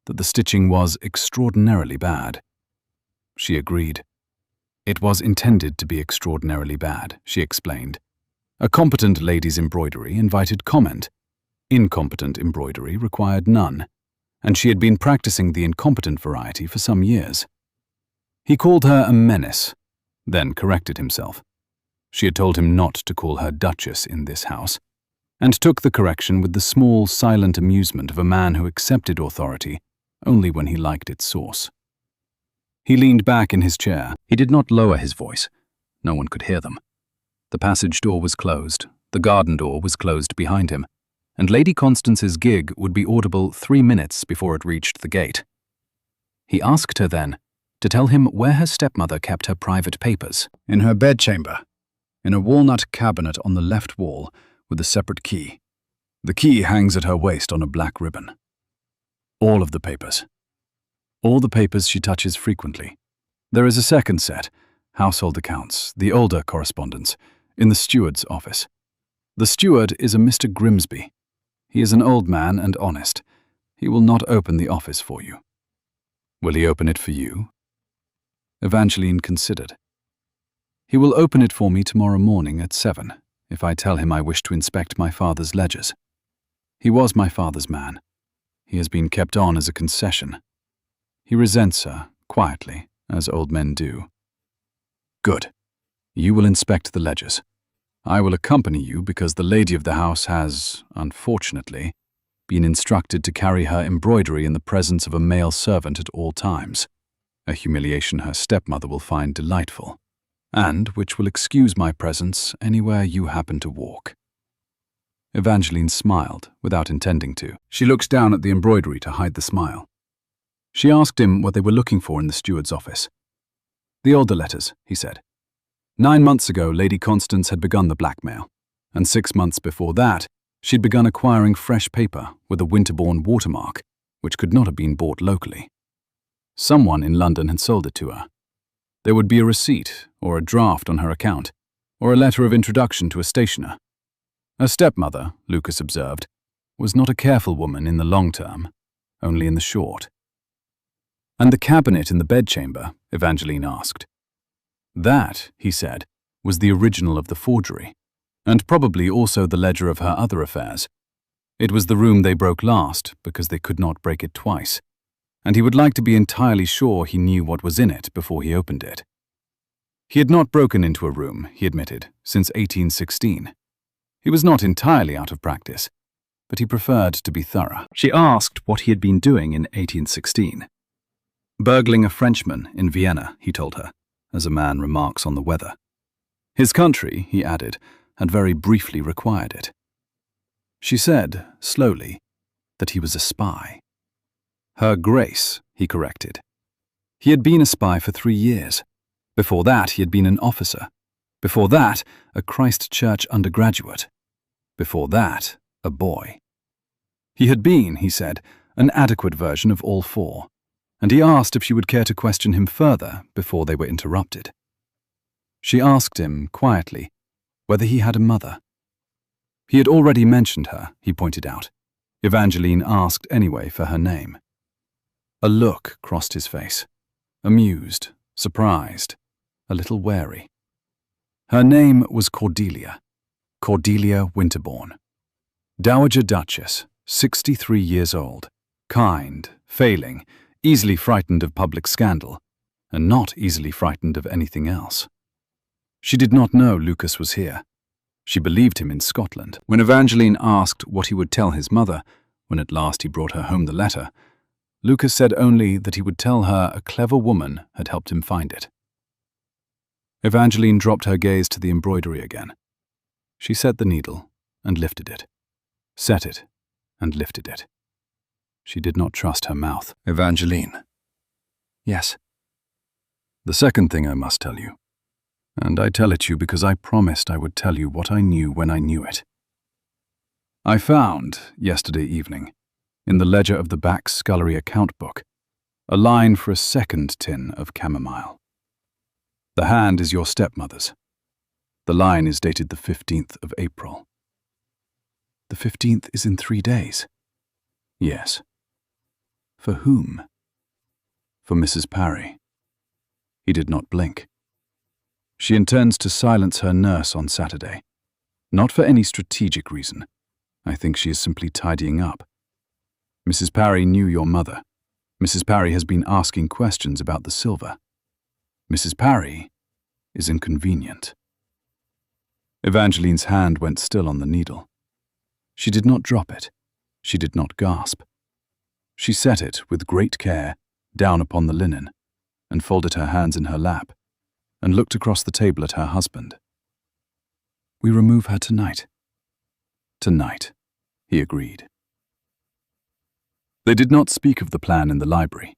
that the stitching was extraordinarily bad. She agreed. It was intended to be extraordinarily bad, she explained. A competent lady's embroidery invited comment. Incompetent embroidery required none, and she had been practicing the incompetent variety for some years. He called her a menace, then corrected himself. She had told him not to call her Duchess in this house, and took the correction with the small, silent amusement of a man who accepted authority only when he liked its source. He leaned back in his chair. He did not lower his voice. No one could hear them. The passage door was closed, the garden door was closed behind him, and Lady Constance's gig would be audible 3 minutes before it reached the gate. He asked her then to tell him where her stepmother kept her private papers. In her bedchamber, in a walnut cabinet on the left wall with a separate key. The key hangs at her waist on a black ribbon. All of the papers. All the papers she touches frequently. There is a second set, household accounts, the older correspondence, in the steward's office. The steward is a Mr. Grimsby. He is an old man and honest. He will not open the office for you. Will he open it for you? Evangeline considered. He will open it for me tomorrow morning at 7, if I tell him I wish to inspect my father's ledgers. He was my father's man. He has been kept on as a concession. He resents her, quietly, as old men do. Good. You will inspect the ledgers. I will accompany you because the lady of the house has, unfortunately, been instructed to carry her embroidery in the presence of a male servant at all times, a humiliation her stepmother will find delightful, and which will excuse my presence anywhere you happen to walk. Evangeline smiled, without intending to. She looked down at the embroidery to hide the smile. She asked him what they were looking for in the steward's office. The older letters, he said. 9 months ago, Lady Constance had begun the blackmail, and 6 months before that, she'd begun acquiring fresh paper with a Winterbourne watermark, which could not have been bought locally. Someone in London had sold it to her. There would be a receipt, or a draft on her account, or a letter of introduction to a stationer. Her stepmother, Lucas observed, was not a careful woman in the long term, only in the short. And the cabinet in the bedchamber, Evangeline asked. That, he said, was the original of the forgery, and probably also the ledger of her other affairs. It was the room they broke last because they could not break it twice, and he would like to be entirely sure he knew what was in it before he opened it. He had not broken into a room, he admitted, since 1816. He was not entirely out of practice, but he preferred to be thorough. She asked what he had been doing in 1816. Burgling a Frenchman in Vienna, he told her, as a man remarks on the weather. His country, he added, had very briefly required it. She said, slowly, that he was a spy. Her Grace, he corrected. He had been a spy for 3 years. Before that, he had been an officer. Before that, a Christ Church undergraduate. Before that, a boy. He had been, he said, an adequate version of all four, and he asked if she would care to question him further before they were interrupted. She asked him, quietly, whether he had a mother. He had already mentioned her, he pointed out. Evangeline asked anyway for her name. A look crossed his face, amused, surprised, a little wary. Her name was Cordelia Winterbourne. Dowager Duchess, 63 years old, kind, failing, easily frightened of public scandal, and not easily frightened of anything else. She did not know Lucas was here. She believed him in Scotland. When Evangeline asked what he would tell his mother, when at last he brought her home the letter, Lucas said only that he would tell her a clever woman had helped him find it. Evangeline dropped her gaze to the embroidery again. She set the needle and lifted it, set it and lifted it. She did not trust her mouth. Evangeline. Yes. The second thing I must tell you, and I tell it you because I promised I would tell you what I knew when I knew it. I found, yesterday evening, in the ledger of the back scullery account book, a line for a second tin of chamomile. The hand is your stepmother's. The line is dated the 15th of April. The 15th is in 3 days. Yes. For whom? For Mrs. Parry. He did not blink. She intends to silence her nurse on Saturday, not for any strategic reason, I think she is simply tidying up. Mrs. Parry knew your mother. Mrs. Parry has been asking questions about the silver. Mrs. Parry is inconvenient." Evangeline's hand went still on the needle. She did not drop it. She did not gasp. She set it with great care down upon the linen, and folded her hands in her lap, and looked across the table at her husband. "We remove her tonight." "Tonight," he agreed. They did not speak of the plan in the library.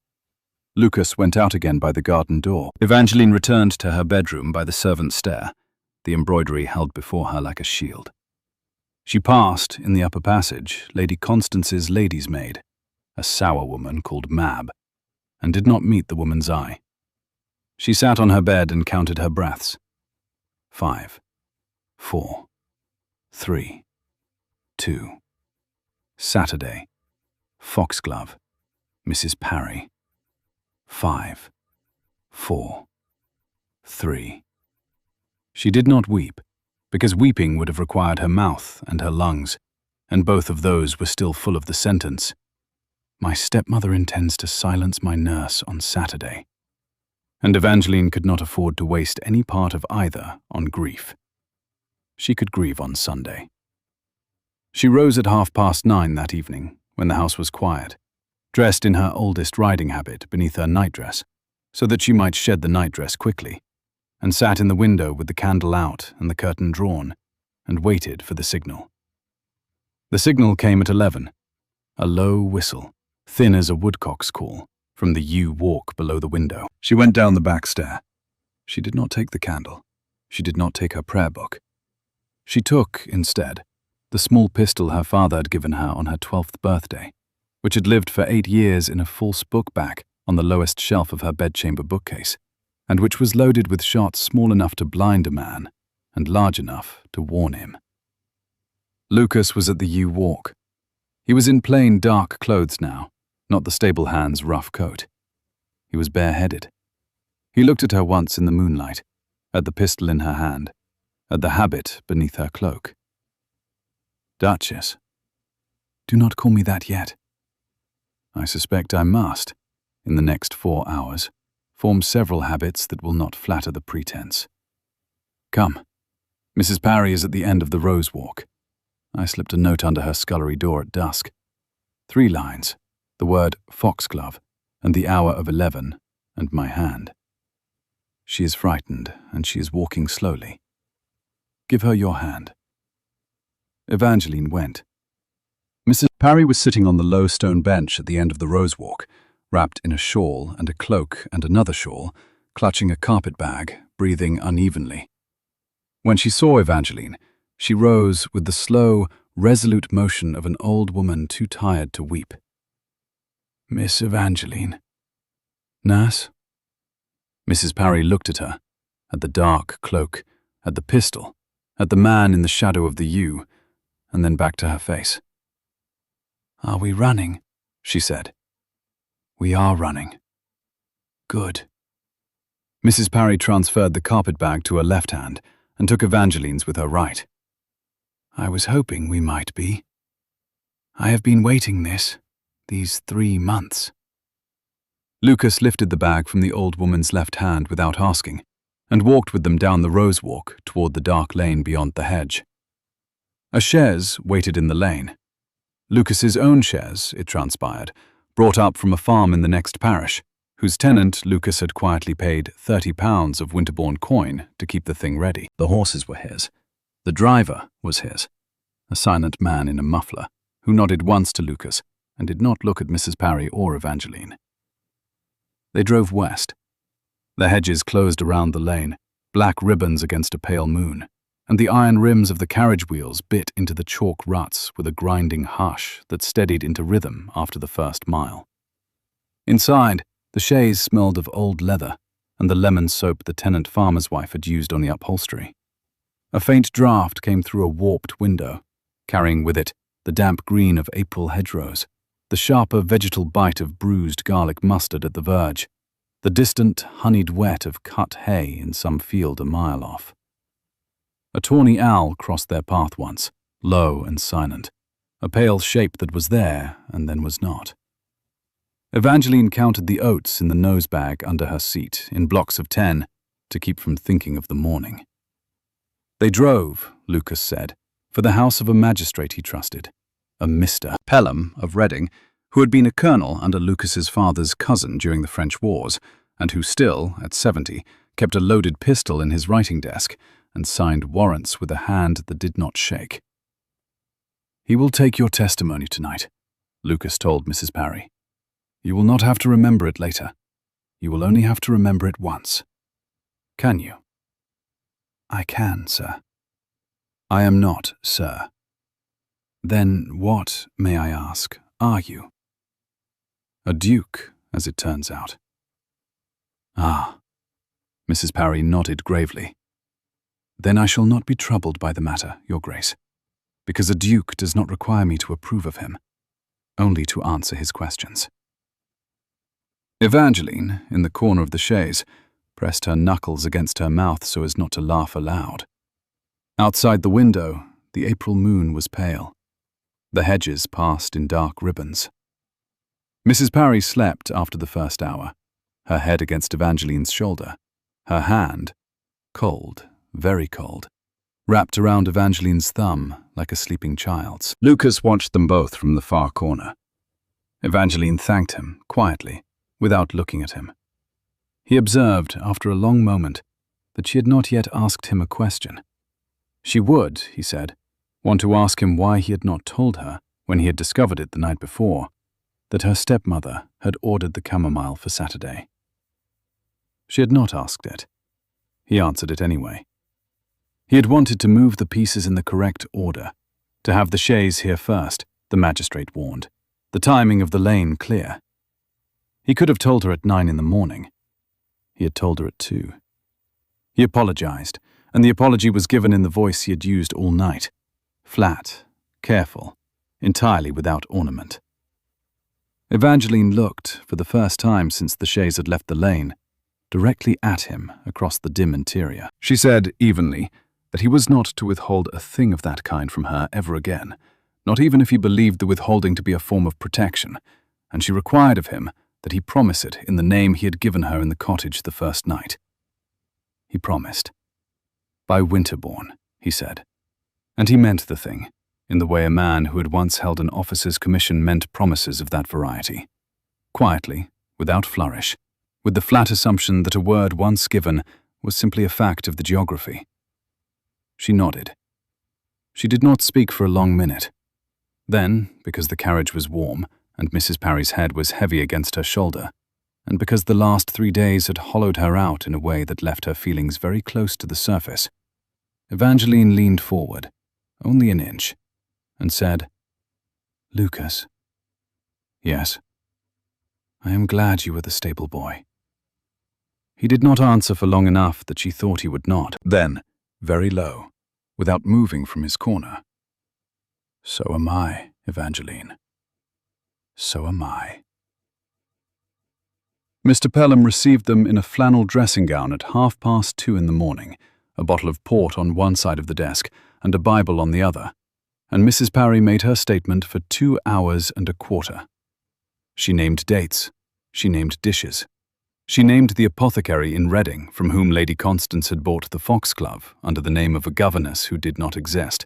Lucas went out again by the garden door. Evangeline returned to her bedroom by the servants' stair, the embroidery held before her like a shield. She passed, in the upper passage, Lady Constance's lady's maid, a sour woman called Mab, and did not meet the woman's eye. She sat on her bed and counted her breaths. 5, 4, 3, 2. Saturday. Foxglove. Mrs. Parry. 5, 4, 3. She did not weep, because weeping would have required her mouth and her lungs, and both of those were still full of the sentence, "My stepmother intends to silence my nurse on Saturday." And Evangeline could not afford to waste any part of either on grief. She could grieve on Sunday. She rose at 9:30 that evening, when the house was quiet, dressed in her oldest riding habit beneath her nightdress, so that she might shed the nightdress quickly, and sat in the window with the candle out and the curtain drawn, and waited for the signal. The signal came at 11, a low whistle, thin as a woodcock's call, from the yew walk below the window. She went down the back stair. She did not take the candle. She did not take her prayer book. She took, instead, the small pistol her father had given her on her 12th birthday, which had lived for 8 years in a false book back on the lowest shelf of her bedchamber bookcase, and which was loaded with shots small enough to blind a man and large enough to warn him. Lucas was at the yew walk. He was in plain dark clothes now, not the stable hand's rough coat. He was bareheaded. He looked at her once in the moonlight, at the pistol in her hand, at the habit beneath her cloak. "Duchess." "Do not call me that yet." "I suspect I must, in the next 4 hours, form several habits that will not flatter the pretense. Come. Mrs. Parry is at the end of the rose walk. I slipped a note under her scullery door at dusk. 3 lines, the word foxglove, and the hour of 11, and my hand. She is frightened, and she is walking slowly. Give her your hand." Evangeline went. Mrs. Parry was sitting on the low stone bench at the end of the rose walk, wrapped in a shawl and a cloak and another shawl, clutching a carpet bag, breathing unevenly. When she saw Evangeline, she rose with the slow, resolute motion of an old woman too tired to weep. "Miss Evangeline." "Nurse?" Mrs. Parry looked at her, at the dark cloak, at the pistol, at the man in the shadow of the yew, and then back to her face. "Are we running?" she said. "We are running." "Good." Mrs. Parry transferred the carpet bag to her left hand and took Evangeline's with her right. "I was hoping we might be. I have been waiting these 3 months. Lucas lifted the bag from the old woman's left hand without asking, and walked with them down the rose walk toward the dark lane beyond the hedge. A chaise waited in the lane. Lucas's own chaise, it transpired, brought up from a farm in the next parish, whose tenant Lucas had quietly paid £30 of Winterbourne coin to keep the thing ready. The horses were his. The driver was his, a silent man in a muffler, who nodded once to Lucas and did not look at Mrs. Parry or Evangeline. They drove west. The hedges closed around the lane, black ribbons against a pale moon, and the iron rims of the carriage wheels bit into the chalk ruts with a grinding hush that steadied into rhythm after the first mile. Inside, the chaise smelled of old leather and the lemon soap the tenant farmer's wife had used on the upholstery. A faint draught came through a warped window, carrying with it the damp green of April hedgerows, the sharper vegetal bite of bruised garlic mustard at the verge, the distant honeyed wet of cut hay in some field a mile off. A tawny owl crossed their path once, low and silent, a pale shape that was there and then was not. Evangeline counted the oats in the nosebag under her seat in blocks of 10 to keep from thinking of the morning. They drove, Lucas said, for the house of a magistrate he trusted, a Mr. Pelham of Reading, who had been a colonel under Lucas's father's cousin during the French wars, and who still, at 70, kept a loaded pistol in his writing desk and signed warrants with a hand that did not shake. "He will take your testimony tonight," Lucas told Mrs. Parry. "You will not have to remember it later. You will only have to remember it once. Can you?" "I can, sir." "I am not, sir." "Then what, may I ask, are you?" "A duke, as it turns out." "Ah." Mrs. Parry nodded gravely. "Then I shall not be troubled by the matter, Your Grace, because a duke does not require me to approve of him, only to answer his questions." Evangeline, in the corner of the chaise, pressed her knuckles against her mouth so as not to laugh aloud. Outside the window, the April moon was pale. The hedges passed in dark ribbons. Mrs. Parry slept after the first hour, her head against Evangeline's shoulder, her hand, cold, very cold, wrapped around Evangeline's thumb like a sleeping child's. Lucas watched them both from the far corner. Evangeline thanked him, quietly, without looking at him. He observed, after a long moment, that she had not yet asked him a question. She would, he said, want to ask him why he had not told her, when he had discovered it the night before, that her stepmother had ordered the chamomile for Saturday. She had not asked it. He answered it anyway. He had wanted to move the pieces in the correct order, to have the chaise here first, the magistrate warned, the timing of the lane clear. He could have told her at 9 in the morning. He had told her at 2. He apologized, and the apology was given in the voice he had used all night, flat, careful, entirely without ornament. Evangeline looked, for the first time since the chaise had left the lane, directly at him across the dim interior. She said, evenly, that he was not to withhold a thing of that kind from her ever again, not even if he believed the withholding to be a form of protection, and she required of him that he promise it in the name he had given her in the cottage the first night. He promised. By Winterbourne, he said. And he meant the thing, in the way a man who had once held an officer's commission meant promises of that variety. Quietly, without flourish, with the flat assumption that a word once given was simply a fact of the geography. She nodded. She did not speak for a long minute. Then, because the carriage was warm, and Mrs. Parry's head was heavy against her shoulder, and because the last 3 days had hollowed her out in a way that left her feelings very close to the surface, Evangeline leaned forward, only an inch, and said, "Lucas." "Yes." "I am glad you were the stable boy." He did not answer for long enough that she thought he would not. Then, very low, without moving from his corner, "So am I, Evangeline. So am I." Mr. Pelham received them in a flannel dressing gown at 2:30 in the morning, a bottle of port on one side of the desk and a Bible on the other, and Mrs. Parry made her statement for 2 hours and a quarter. She named dates. She named dishes. She named the apothecary in Reading from whom Lady Constance had bought the foxglove under the name of a governess who did not exist.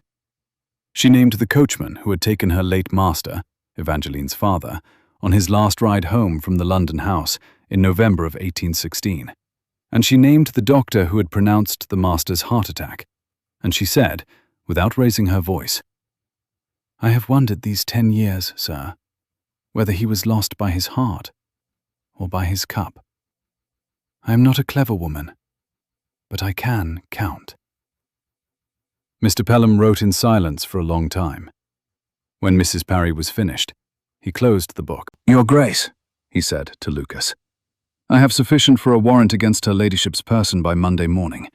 She named the coachman who had taken her late master, Evangeline's father, on his last ride home from the London house in November of 1816, and she named the doctor who had pronounced the master's heart attack, and she said, without raising her voice, "I have wondered these 10 years, sir, whether he was lost by his heart or by his cup. I am not a clever woman, but I can count." Mr. Pelham wrote in silence for a long time. When Mrs. Parry was finished, he closed the book. "Your Grace," he said to Lucas, "I have sufficient for a warrant against her ladyship's person by Monday morning.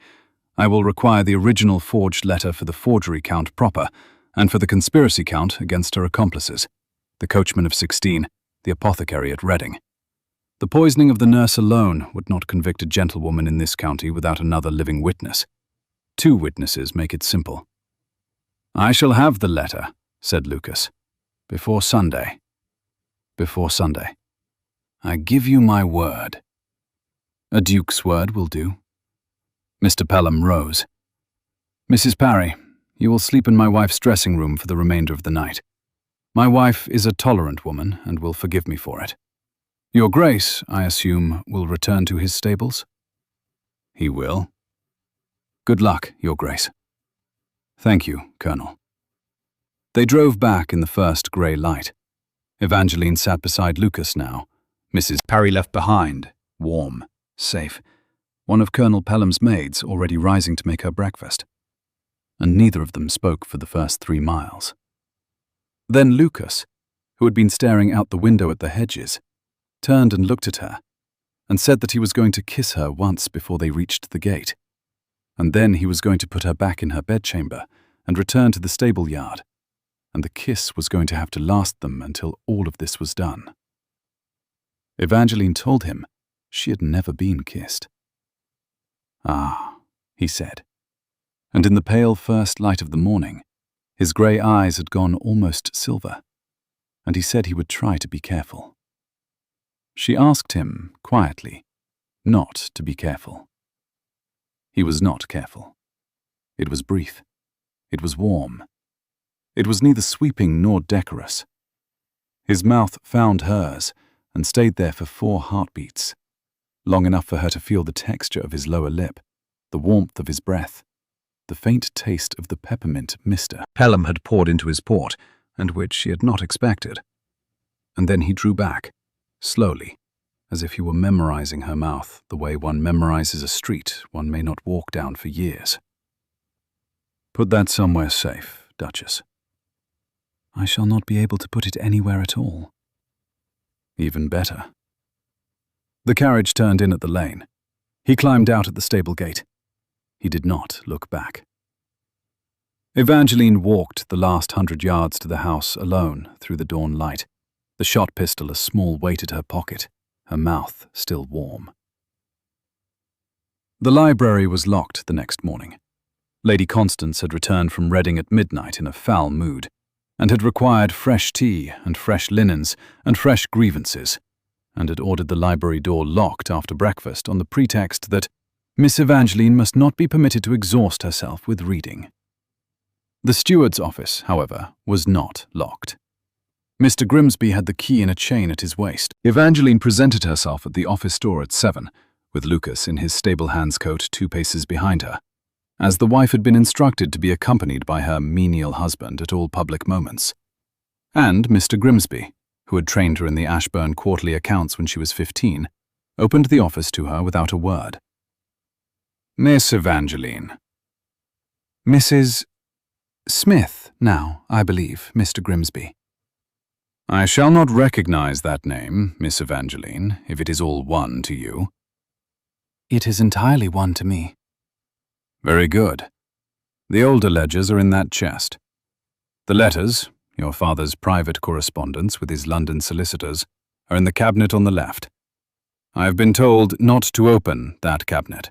I will require the original forged letter for the forgery count proper, and for the conspiracy count against her accomplices, the coachman of 16, the apothecary at Reading. The poisoning of the nurse alone would not convict a gentlewoman in this county without another living witness. 2 witnesses make it simple." "I shall have the letter," said Lucas, Before Sunday. Before Sunday. I give you my word. A duke's word will do. Mr. Pelham rose. Mrs. Parry, you will sleep in my wife's dressing room for the remainder of the night. My wife is a tolerant woman and will forgive me for it. Your Grace, I assume, will return to his stables? He will. Good luck, Your Grace. Thank you, Colonel. They drove back in the first grey light. Evangeline sat beside Lucas now. Mrs. Parry left behind, warm, safe. One of Colonel Pelham's maids already rising to make her breakfast. And neither of them spoke for the first 3 miles. Then Lucas, who had been staring out the window at the hedges, turned and looked at her, and said that he was going to kiss her once before they reached the gate, and then he was going to put her back in her bedchamber and return to the stable yard, and the kiss was going to have to last them until all of this was done. Evangeline told him she had never been kissed. Ah, he said, and in the pale first light of the morning, his grey eyes had gone almost silver, and he said he would try to be careful. She asked him, quietly, not to be careful. He was not careful. It was brief. It was warm. It was neither sweeping nor decorous. His mouth found hers and stayed there for 4 heartbeats, long enough for her to feel the texture of his lower lip, the warmth of his breath, the faint taste of the peppermint Mr. Pelham had poured into his port, and which she had not expected. And then he drew back, slowly, as if he were memorizing her mouth the way one memorizes a street one may not walk down for years. Put that somewhere safe, Duchess. I shall not be able to put it anywhere at all. Even better. The carriage turned in at the lane. He climbed out at the stable gate. He did not look back. Evangeline walked the last 100 yards to the house alone through the dawn light, the shot pistol a small weight at her pocket, her mouth still warm. The library was locked the next morning. Lady Constance had returned from Reading at midnight in a foul mood, and had required fresh tea and fresh linens and fresh grievances, and had ordered the library door locked after breakfast on the pretext that Miss Evangeline must not be permitted to exhaust herself with reading. The steward's office, however, was not locked. Mr. Grimsby had the key in a chain at his waist. Evangeline presented herself at the office door at 7, with Lucas in his stable hands coat 2 paces behind her, as the wife had been instructed to be accompanied by her menial husband at all public moments, and Mr. Grimsby, who had trained her in the Ashburn quarterly accounts when she was 15, opened the office to her without a word. Miss Evangeline. Mrs. Smith, now, I believe, Mr. Grimsby. I shall not recognize that name, Miss Evangeline, if it is all one to you. It is entirely one to me. Very good. The older ledgers are in that chest. The letters, your father's private correspondence with his London solicitors, are in the cabinet on the left. I have been told not to open that cabinet.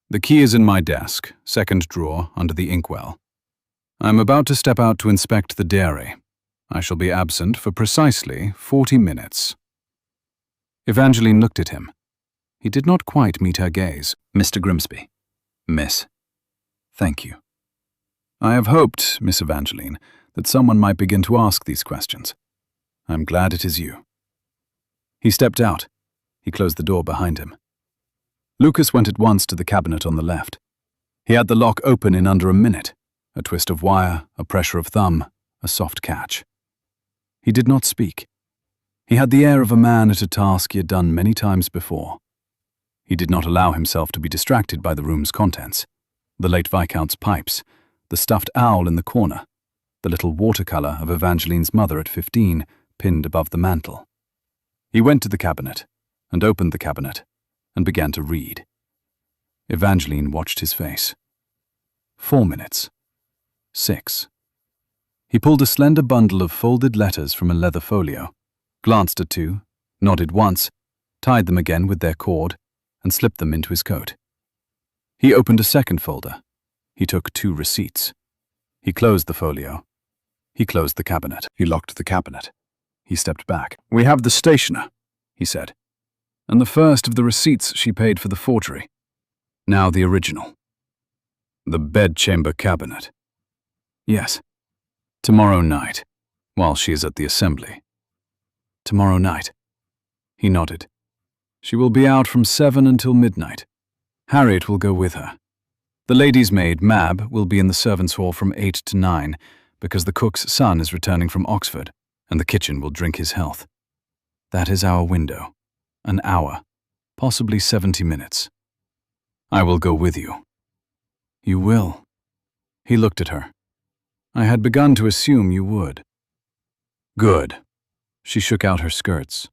The key is in my desk, 2nd drawer, under the inkwell. I am about to step out to inspect the dairy. I shall be absent for precisely 40 minutes. Evangeline looked at him. He did not quite meet her gaze. Mr. Grimsby. Miss. Thank you. I have hoped, Miss Evangeline, that someone might begin to ask these questions. I am glad it is you. He stepped out. He closed the door behind him. Lucas went at once to the cabinet on the left. He had the lock open in under a minute, a twist of wire, a pressure of thumb, a soft catch. He did not speak. He had the air of a man at a task he had done many times before. He did not allow himself to be distracted by the room's contents, the late Viscount's pipes, the stuffed owl in the corner, the little watercolour of Evangeline's mother at 15 pinned above the mantel. He went to the cabinet and opened the cabinet and began to read. Evangeline watched his face. 4 minutes. 6. He pulled a slender bundle of folded letters from a leather folio, glanced at 2, nodded once, tied them again with their cord, and slipped them into his coat. He opened a second folder. He took 2 receipts. He closed the folio. He closed the cabinet. He locked the cabinet. He stepped back. "We have the stationer," he said, "and the first of the receipts she paid for the forgery. Now the original. The bedchamber cabinet. Yes. Tomorrow night, while she is at the assembly." "Tomorrow night." He nodded. "She will be out from 7 until midnight. Harriet will go with her. The lady's maid, Mab, will be in the servants' hall from 8 to 9, because the cook's son is returning from Oxford, and the kitchen will drink his health. That is our window. An hour, possibly 70 minutes. I will go with you." "You will?" He looked at her. "I had begun to assume you would." "Good." She shook out her skirts.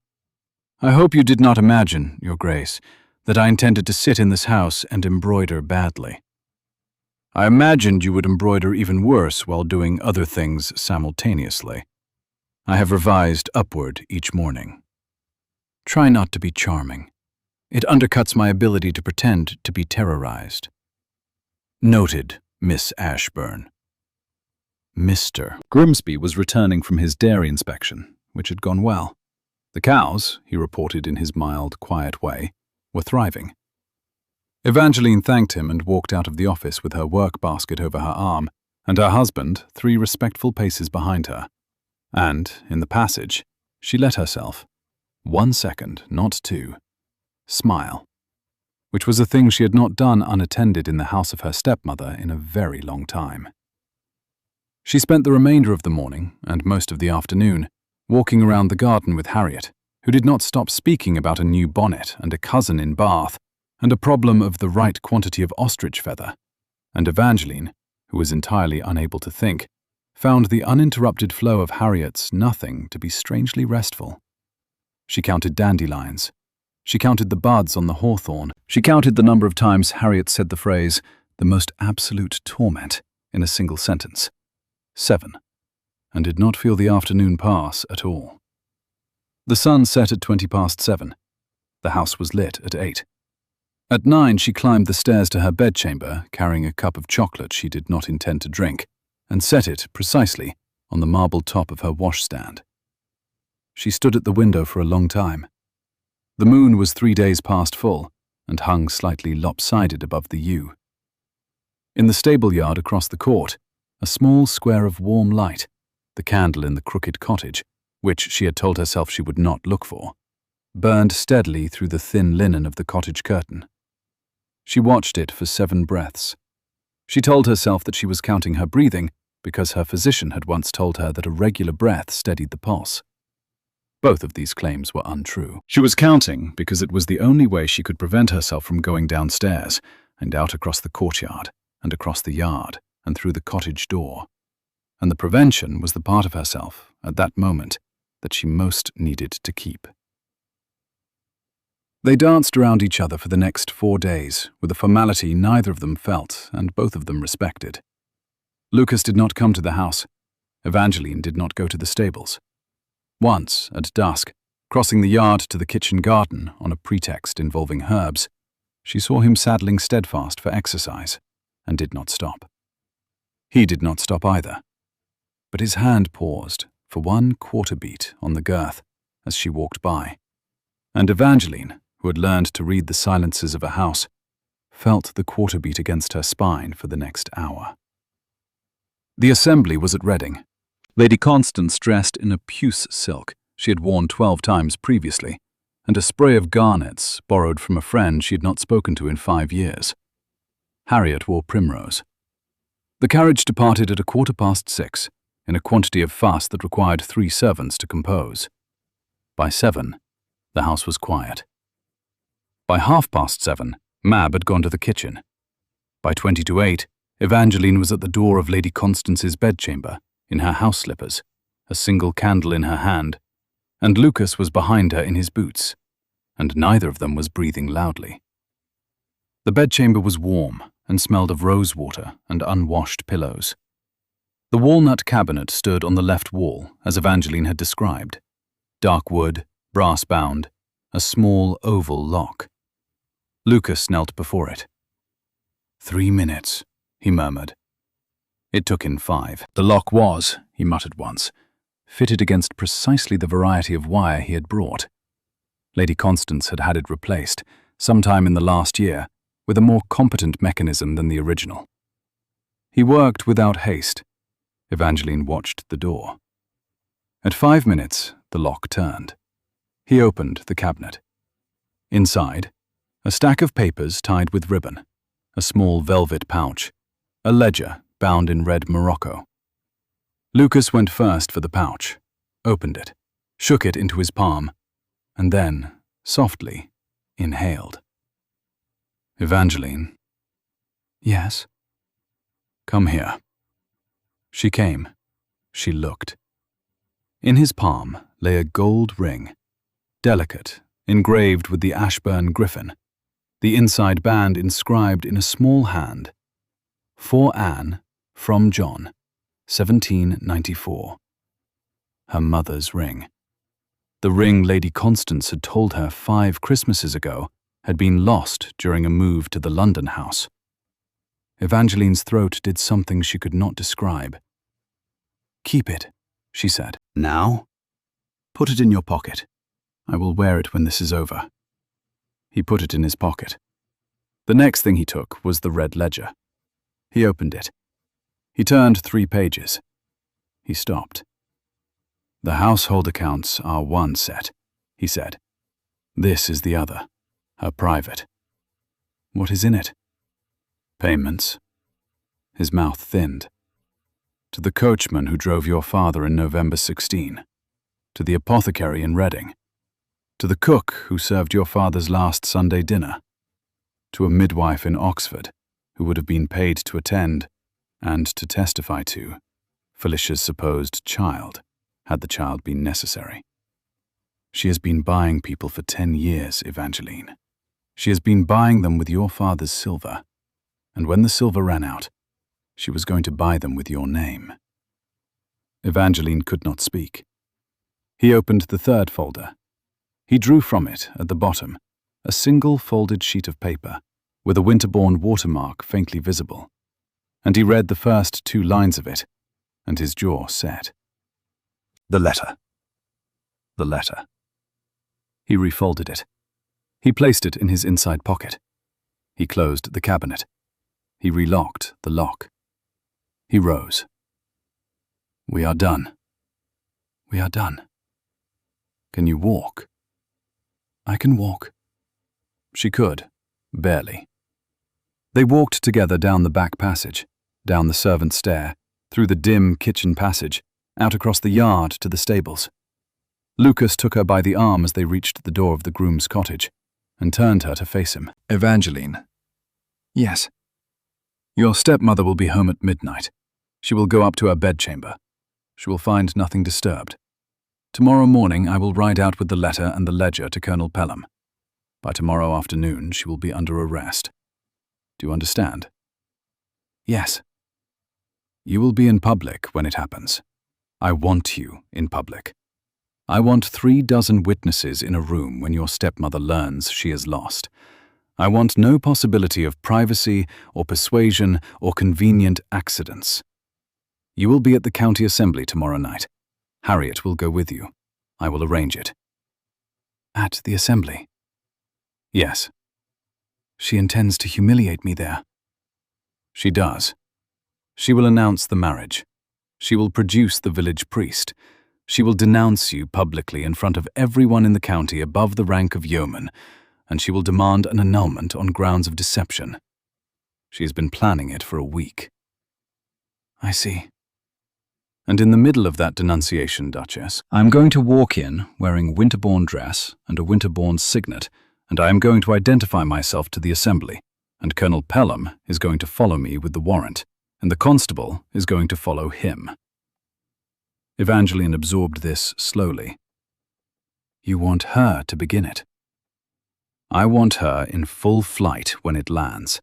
"I hope you did not imagine, Your Grace, that I intended to sit in this house and embroider badly. I imagined you would embroider even worse while doing other things simultaneously. I have revised upward each morning. Try not to be charming. It undercuts my ability to pretend to be terrorized." "Noted, Miss Ashburn." Mr. Grimsby was returning from his dairy inspection, which had gone well. The cows, he reported in his mild, quiet way, were thriving. Evangeline thanked him and walked out of the office with her work basket over her arm, and her husband 3 respectful paces behind her. And, in the passage, she let herself, 1 second, not 2, smile, which was a thing she had not done unattended in the house of her stepmother in a very long time. She spent the remainder of the morning, and most of the afternoon, walking around the garden with Harriet, who did not stop speaking about a new bonnet and a cousin in Bath, and a problem of the right quantity of ostrich feather, and Evangeline, who was entirely unable to think, found the uninterrupted flow of Harriet's nothing to be strangely restful. She counted dandelions. She counted the buds on the hawthorn. She counted the number of times Harriet said the phrase, "the most absolute torment," in a single sentence. 7, and did not feel the afternoon pass at all. The sun set at 20 past 7. The house was lit at 8. At 9 she climbed the stairs to her bedchamber, carrying a cup of chocolate she did not intend to drink, and set it, precisely, on the marble top of her washstand. She stood at the window for a long time. The moon was 3 days past full, and hung slightly lopsided above the yew. In the stable yard across the court, a small square of warm light, the candle in the crooked cottage, which she had told herself she would not look for, burned steadily through the thin linen of the cottage curtain. She watched it for 7 breaths. She told herself that she was counting her breathing because her physician had once told her that a regular breath steadied the pulse. Both of these claims were untrue. She was counting because it was the only way she could prevent herself from going downstairs and out across the courtyard and across the yard and through the cottage door. And the prevention was the part of herself, at that moment, that she most needed to keep. They danced around each other for the next 4 days, with a formality neither of them felt and both of them respected. Lucas did not come to the house. Evangeline did not go to the stables. Once, at dusk, crossing the yard to the kitchen garden on a pretext involving herbs, she saw him saddling steadfast for exercise, and did not stop. He did not stop either, but his hand paused for 1 quarter beat on the girth as she walked by, and Evangeline, who had learned to read the silences of a house, felt the quarter beat against her spine for the next hour. The assembly was at Reading. Lady Constance dressed in a puce silk she had worn 12 times previously, and a spray of garnets borrowed from a friend she had not spoken to in 5 years. Harriet wore primrose. The carriage departed at 6:15, in a quantity of fuss that required 3 servants to compose. By 7, the house was quiet. By 7:30, Mab had gone to the kitchen. By 20 to 8, Evangeline was at the door of Lady Constance's bedchamber, in her house slippers, a single candle in her hand, and Lucas was behind her in his boots, and neither of them was breathing loudly. The bedchamber was warm and smelled of rosewater and unwashed pillows. The walnut cabinet stood on the left wall, as Evangeline had described. Dark wood, brass-bound, a small oval lock. Lucas knelt before it. 3 minutes, he murmured. It took him 5. The lock was, he muttered once, fitted against precisely the variety of wire he had brought. Lady Constance had had it replaced, sometime in the last year, with a more competent mechanism than the original. He worked without haste. Evangeline watched the door. At 5 minutes, the lock turned. He opened the cabinet. Inside, a stack of papers tied with ribbon, a small velvet pouch, a ledger bound in red morocco. Lucas went first for the pouch, opened it, shook it into his palm, and then, softly, inhaled. Evangeline. Yes? Come here. She came. She looked. In his palm lay a gold ring, delicate, engraved with the Ashburn griffin, the inside band inscribed in a small hand, "For Anne, from John, 1794. Her mother's ring. The ring Lady Constance had told her 5 Christmases ago had been lost during a move to the London house. Evangeline's throat did something she could not describe. "Keep it," she said. "Now? Put it in your pocket. I will wear it when this is over." He put it in his pocket. The next thing he took was the red ledger. He opened it. He turned 3 pages. He stopped. "The household accounts are one set," he said. "This is the other, her private." "What is in it?" "Payments." His mouth thinned. "To the coachman who drove your father in November 16, to the apothecary in Reading, to the cook who served your father's last Sunday dinner, to a midwife in Oxford who would have been paid to attend and to testify to Felicia's supposed child, had the child been necessary. She has been buying people for 10 years, Evangeline. She has been buying them with your father's silver, and when the silver ran out, she was going to buy them with your name." Evangeline could not speak. He opened the 3rd folder. He drew from it, at the bottom, a single folded sheet of paper, with a Winterbourne watermark faintly visible, and he read the first 2 lines of it, and his jaw set. The letter. The letter. He refolded it. He placed it in his inside pocket. He closed the cabinet. He relocked the lock. He rose. "We are done." "We are done." "Can you walk?" "I can walk." She could, barely. They walked together down the back passage, down the servants' stair, through the dim kitchen passage, out across the yard to the stables. Lucas took her by the arm as they reached the door of the groom's cottage, and turned her to face him. "Evangeline." "Yes." "Your stepmother will be home at midnight. She will go up to her bedchamber. She will find nothing disturbed. Tomorrow morning I will ride out with the letter and the ledger to Colonel Pelham. By tomorrow afternoon she will be under arrest. Do you understand?" "Yes." "You will be in public when it happens. I want you in public. I want 3 dozen witnesses in a room when your stepmother learns she is lost. I want no possibility of privacy or persuasion or convenient accidents. You will be at the county assembly tomorrow night. Harriet will go with you. I will arrange it." "At the assembly?" "Yes." "She intends to humiliate me there." "She does. She will announce the marriage. She will produce the village priest. She will denounce you publicly in front of everyone in the county above the rank of yeoman, and she will demand an annulment on grounds of deception. She has been planning it for a week." "I see." "And in the middle of that denunciation, Duchess, I am going to walk in wearing Winterbourne dress and a Winterbourne signet, and I am going to identify myself to the assembly, and Colonel Pelham is going to follow me with the warrant, and the constable is going to follow him." Evangeline absorbed this slowly. "You want her to begin it?" "I want her in full flight when it lands.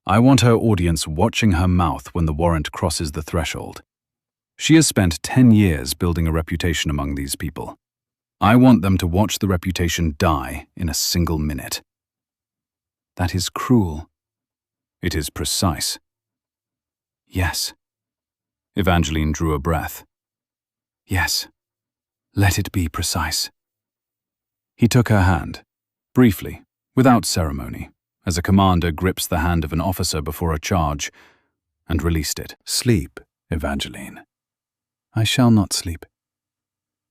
I want her audience watching her mouth when the warrant crosses the threshold. She has spent 10 years building a reputation among these people. I want them to watch the reputation die in a single minute." "That is cruel." "It is precise." "Yes." Evangeline drew a breath. Yes, let it be precise. He took her hand, briefly, without ceremony, as a commander grips the hand of an officer before a charge, and released it. Sleep, Evangeline. I shall not sleep.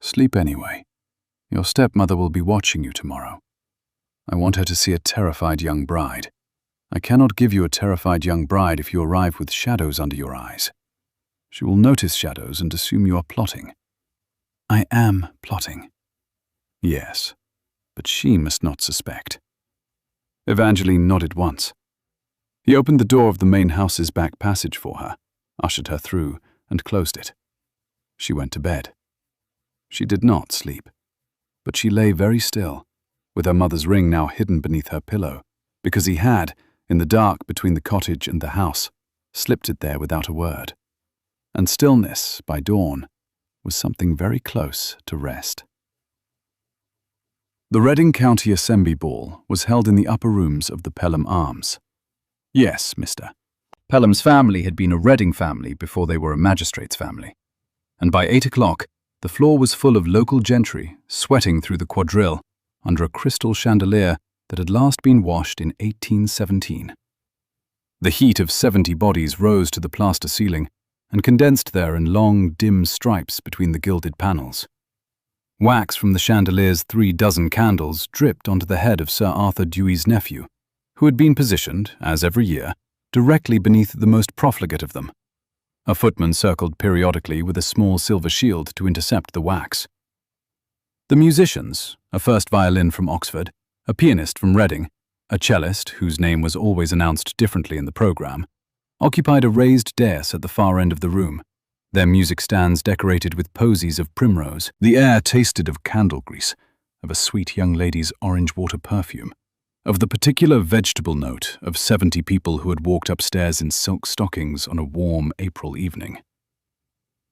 Sleep anyway. Your stepmother will be watching you tomorrow. I want her to see a terrified young bride. I cannot give you a terrified young bride if you arrive with shadows under your eyes. She will notice shadows and assume you are plotting. I am plotting. Yes, but she must not suspect. Evangeline nodded once. He opened the door of the main house's back passage for her, ushered her through, and closed it. She went to bed. She did not sleep, but she lay very still, with her mother's ring now hidden beneath her pillow, because he had, in the dark between the cottage and the house, slipped it there without a word. And stillness, by dawn, was something very close to rest. The Reading County Assembly Ball was held in the upper rooms of the Pelham Arms. Yes, Mr. Pelham's family had been a Reading family before they were a magistrate's family, and by 8 o'clock the floor was full of local gentry sweating through the quadrille under a crystal chandelier that had last been washed in 1817. The heat of 70 bodies rose to the plaster ceiling and condensed there in long, dim stripes between the gilded panels. Wax from the chandelier's 3 dozen candles dripped onto the head of Sir Arthur Dewy's nephew, who had been positioned, as every year, directly beneath the most profligate of them. A footman circled periodically with a small silver shield to intercept the wax. The musicians, a first violin from Oxford, a pianist from Reading, a cellist, whose name was always announced differently in the programme, occupied a raised dais at the far end of the room, their music stands decorated with posies of primrose. The air tasted of candle grease, of a sweet young lady's orange water perfume, of the particular vegetable note of 70 people who had walked upstairs in silk stockings on a warm April evening.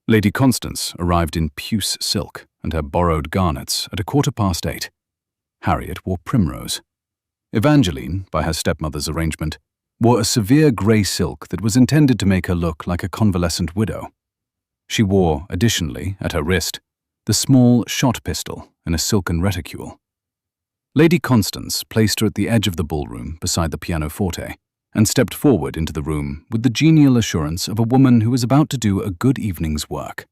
Lady Constance arrived in puce silk and her borrowed garnets at 8:15. Harriet wore primrose. Evangeline, by her stepmother's arrangement, wore a severe grey silk that was intended to make her look like a convalescent widow. She wore, additionally, at her wrist, the small shot pistol in a silken reticule. Lady Constance placed her at the edge of the ballroom beside the pianoforte and stepped forward into the room with the genial assurance of a woman who was about to do a good evening's work.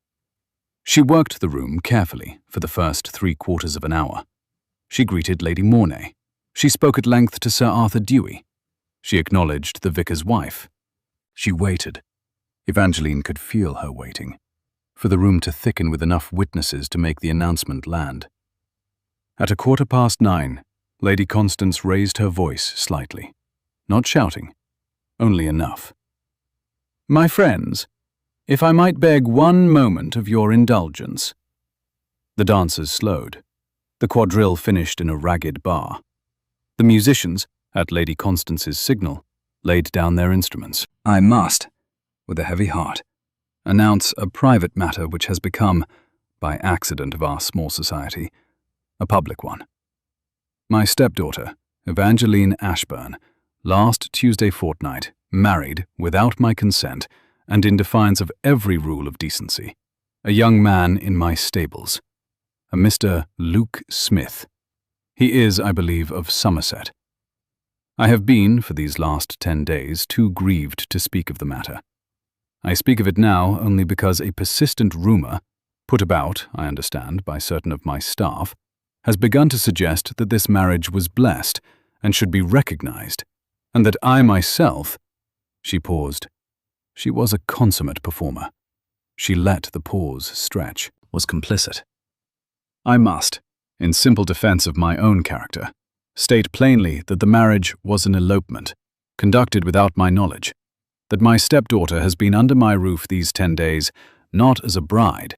She worked the room carefully for the first 3/4 of an hour. She greeted Lady Mornay. She spoke at length to Sir Arthur Dewy. She acknowledged the vicar's wife. She waited. Evangeline could feel her waiting, for the room to thicken with enough witnesses to make the announcement land. At 9:15, Lady Constance raised her voice slightly, not shouting, only enough. "My friends, if I might beg one moment of your indulgence." The dancers slowed. The quadrille finished in a ragged bar. The musicians, at Lady Constance's signal, laid down their instruments. "I must," with a heavy heart, "announce a private matter which has become, by accident of our small society, a public one. My stepdaughter, Evangeline Ashburn, last Tuesday fortnight, married, without my consent, and in defiance of every rule of decency, a young man in my stables, a Mr. Luke Smith. He is, I believe, of Somerset. I have been, for these last 10 days, too grieved to speak of the matter. I speak of it now only because a persistent rumour, put about, I understand, by certain of my staff, has begun to suggest that this marriage was blessed and should be recognized, and that I myself—" She paused. She was a consummate performer. She let the pause stretch, was complicit. "I must, in simple defense of my own character, state plainly that the marriage was an elopement, conducted without my knowledge, that my stepdaughter has been under my roof these 10 days, not as a bride,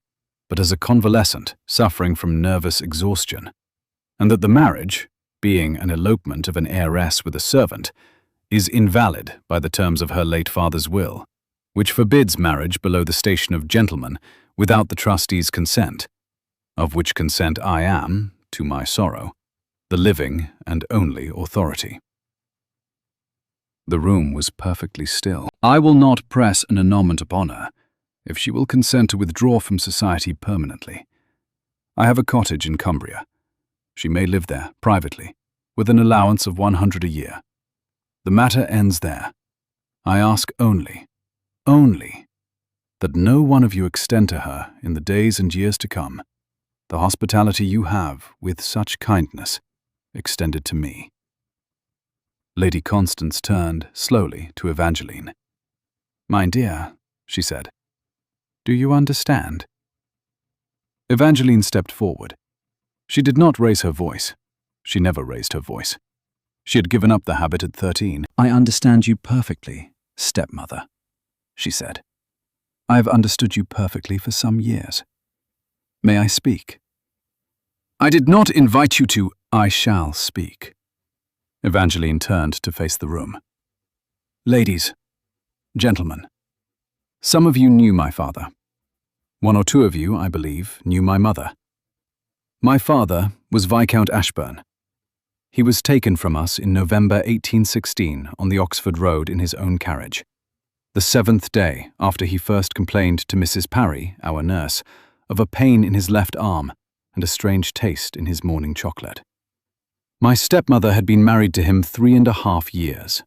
but as a convalescent suffering from nervous exhaustion, and that the marriage, being an elopement of an heiress with a servant, is invalid by the terms of her late father's will, which forbids marriage below the station of gentleman without the trustee's consent, of which consent I am, to my sorrow, the living and only authority." The room was perfectly still. "I will not press an annulment upon her, if she will consent to withdraw from society permanently. I have a cottage in Cumbria. She may live there, privately, with an allowance of 100 a year. The matter ends there. I ask only, that no one of you extend to her in the days and years to come the hospitality you have, with such kindness, extended to me." Lady Constance turned slowly to Evangeline. "My dear," she said, "do you understand?" Evangeline stepped forward. She did not raise her voice. She never raised her voice. She had given up the habit at 13. "I understand you perfectly, stepmother," she said. "I have understood you perfectly for some years. May I speak?" "I did not invite you to—" "I shall speak." Evangeline turned to face the room. "Ladies, gentlemen, some of you knew my father. One or two of you, I believe, knew my mother. My father was Viscount Ashburn. He was taken from us in November 1816 on the Oxford Road in his own carriage, the 7th day after he first complained to Mrs. Parry, our nurse, of a pain in his left arm and a strange taste in his morning chocolate. My stepmother had been married to him 3.5 years.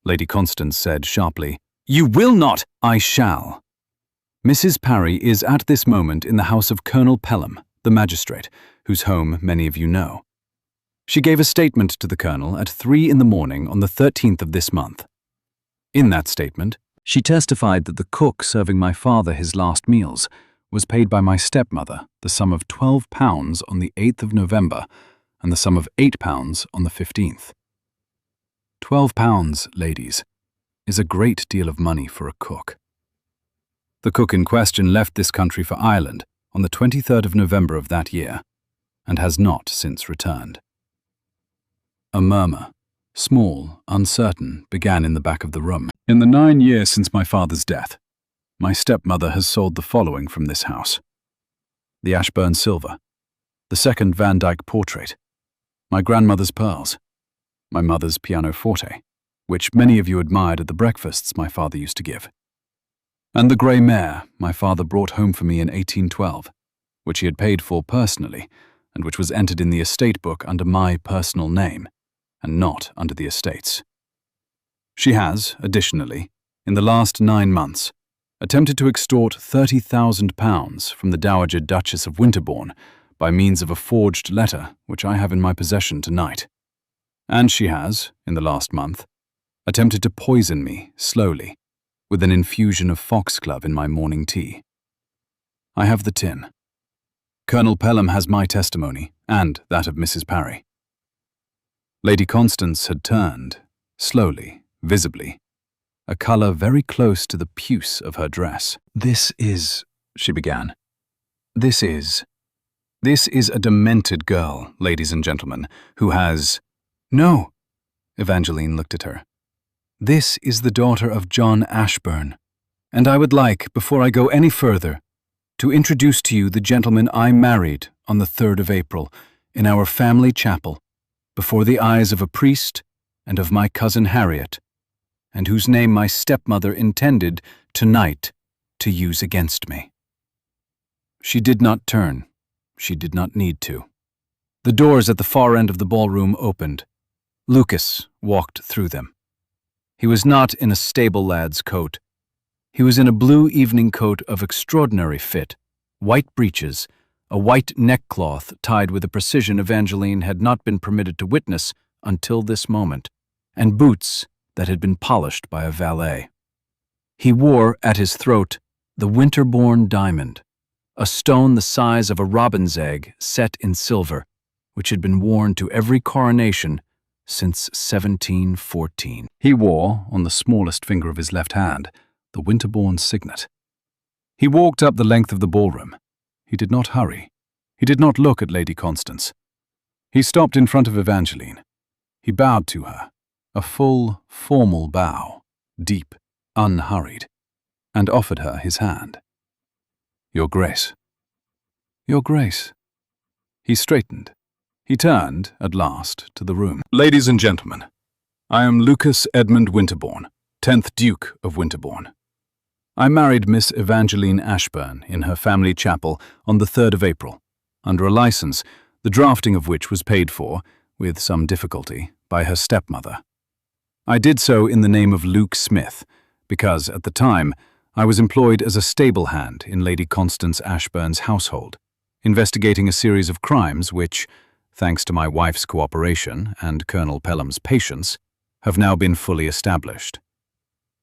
Lady Constance said sharply, "You will not!" "I shall. Mrs. Parry is at this moment in the house of Colonel Pelham, the magistrate, whose home many of you know. She gave a statement to the colonel at 3 in the morning on the 13th of this month. In that statement, she testified that the cook serving my father his last meals was paid by my stepmother the sum of £12 on the 8th of November and the sum of £8 on the 15th. £12, ladies, is a great deal of money for a cook. The cook in question left this country for Ireland on the 23rd of November of that year and has not since returned." A murmur, small, uncertain, began in the back of the room. "In the 9 years since my father's death, my stepmother has sold the following from this house: the Ashburn silver, the second Van Dyck portrait, my grandmother's pearls, my mother's pianoforte, which many of you admired at the breakfasts my father used to give, and the grey mare my father brought home for me in 1812, which he had paid for personally, and which was entered in the estate book under my personal name, and not under the estate's. She has, additionally, in the last 9 months, attempted to extort £30,000 from the Dowager Duchess of Winterbourne by means of a forged letter which I have in my possession tonight. And she has, in the last month, attempted to poison me slowly with an infusion of foxglove in my morning tea. I have the tin. Colonel Pelham has my testimony and that of Mrs. Parry." Lady Constance had turned, slowly, visibly, a colour very close to the puce of her dress. "This is," she began, This is a demented girl, ladies and gentlemen, who has—" "No," Evangeline looked at her. "This is the daughter of John Ashburn, and I would like, before I go any further, to introduce to you the gentleman I married on the 3rd of April in our family chapel, before the eyes of a priest and of my cousin Harriet, and whose name my stepmother intended tonight to use against me." She did not turn. She did not need to. The doors at the far end of the ballroom opened. Lucas walked through them. He was not in a stable lad's coat. He was in a blue evening coat of extraordinary fit, white breeches, a white neckcloth tied with a precision Evangeline had not been permitted to witness until this moment, and boots that had been polished by a valet. He wore at his throat the Winterbourne diamond, a stone the size of a robin's egg set in silver, which had been worn to every coronation since 1714. He wore, on the smallest finger of his left hand, the Winterbourne signet. He walked up the length of the ballroom. He did not hurry. He did not look at Lady Constance. He stopped in front of Evangeline. He bowed to her, a full, formal bow, deep, unhurried, and offered her his hand. "Your Grace." "Your Grace." He straightened. He turned, at last, to the room. "Ladies and gentlemen, I am Lucas Edmund Winterbourne, 10th Duke of Winterbourne. I married Miss Evangeline Ashburn in her family chapel on the 3rd of April, under a license, the drafting of which was paid for, with some difficulty, by her stepmother. I did so in the name of Luke Smith, because, at the time, I was employed as a stable hand in Lady Constance Ashburn's household, investigating a series of crimes which, thanks to my wife's cooperation and Colonel Pelham's patience, have now been fully established.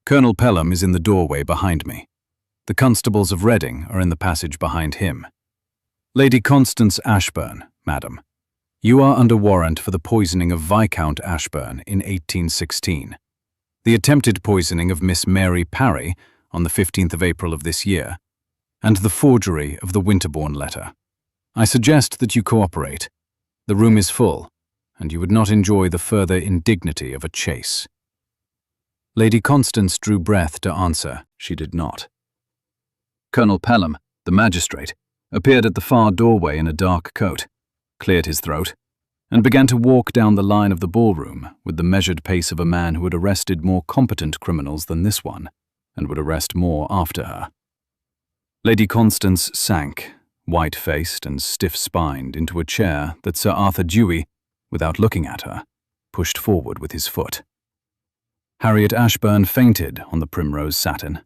Colonel Pelham is in the doorway behind me. The constables of Reading are in the passage behind him. Lady Constance Ashburn, madam, you are under warrant for the poisoning of Viscount Ashburn in 1816, the attempted poisoning of Miss Mary Parry on the 15th of April of this year, and the forgery of the Winterbourne letter. I suggest that you cooperate. The room is full, and you would not enjoy the further indignity of a chase. Lady Constance drew breath to answer. She did not. Colonel Pelham, the magistrate, appeared at the far doorway in a dark coat, cleared his throat, and began to walk down the line of the ballroom with the measured pace of a man who had arrested more competent criminals than this one, and would arrest more after her. Lady Constance sank, white-faced and stiff-spined, into a chair that Sir Arthur Dewey, without looking at her, pushed forward with his foot. Harriet Ashburn fainted on the primrose satin.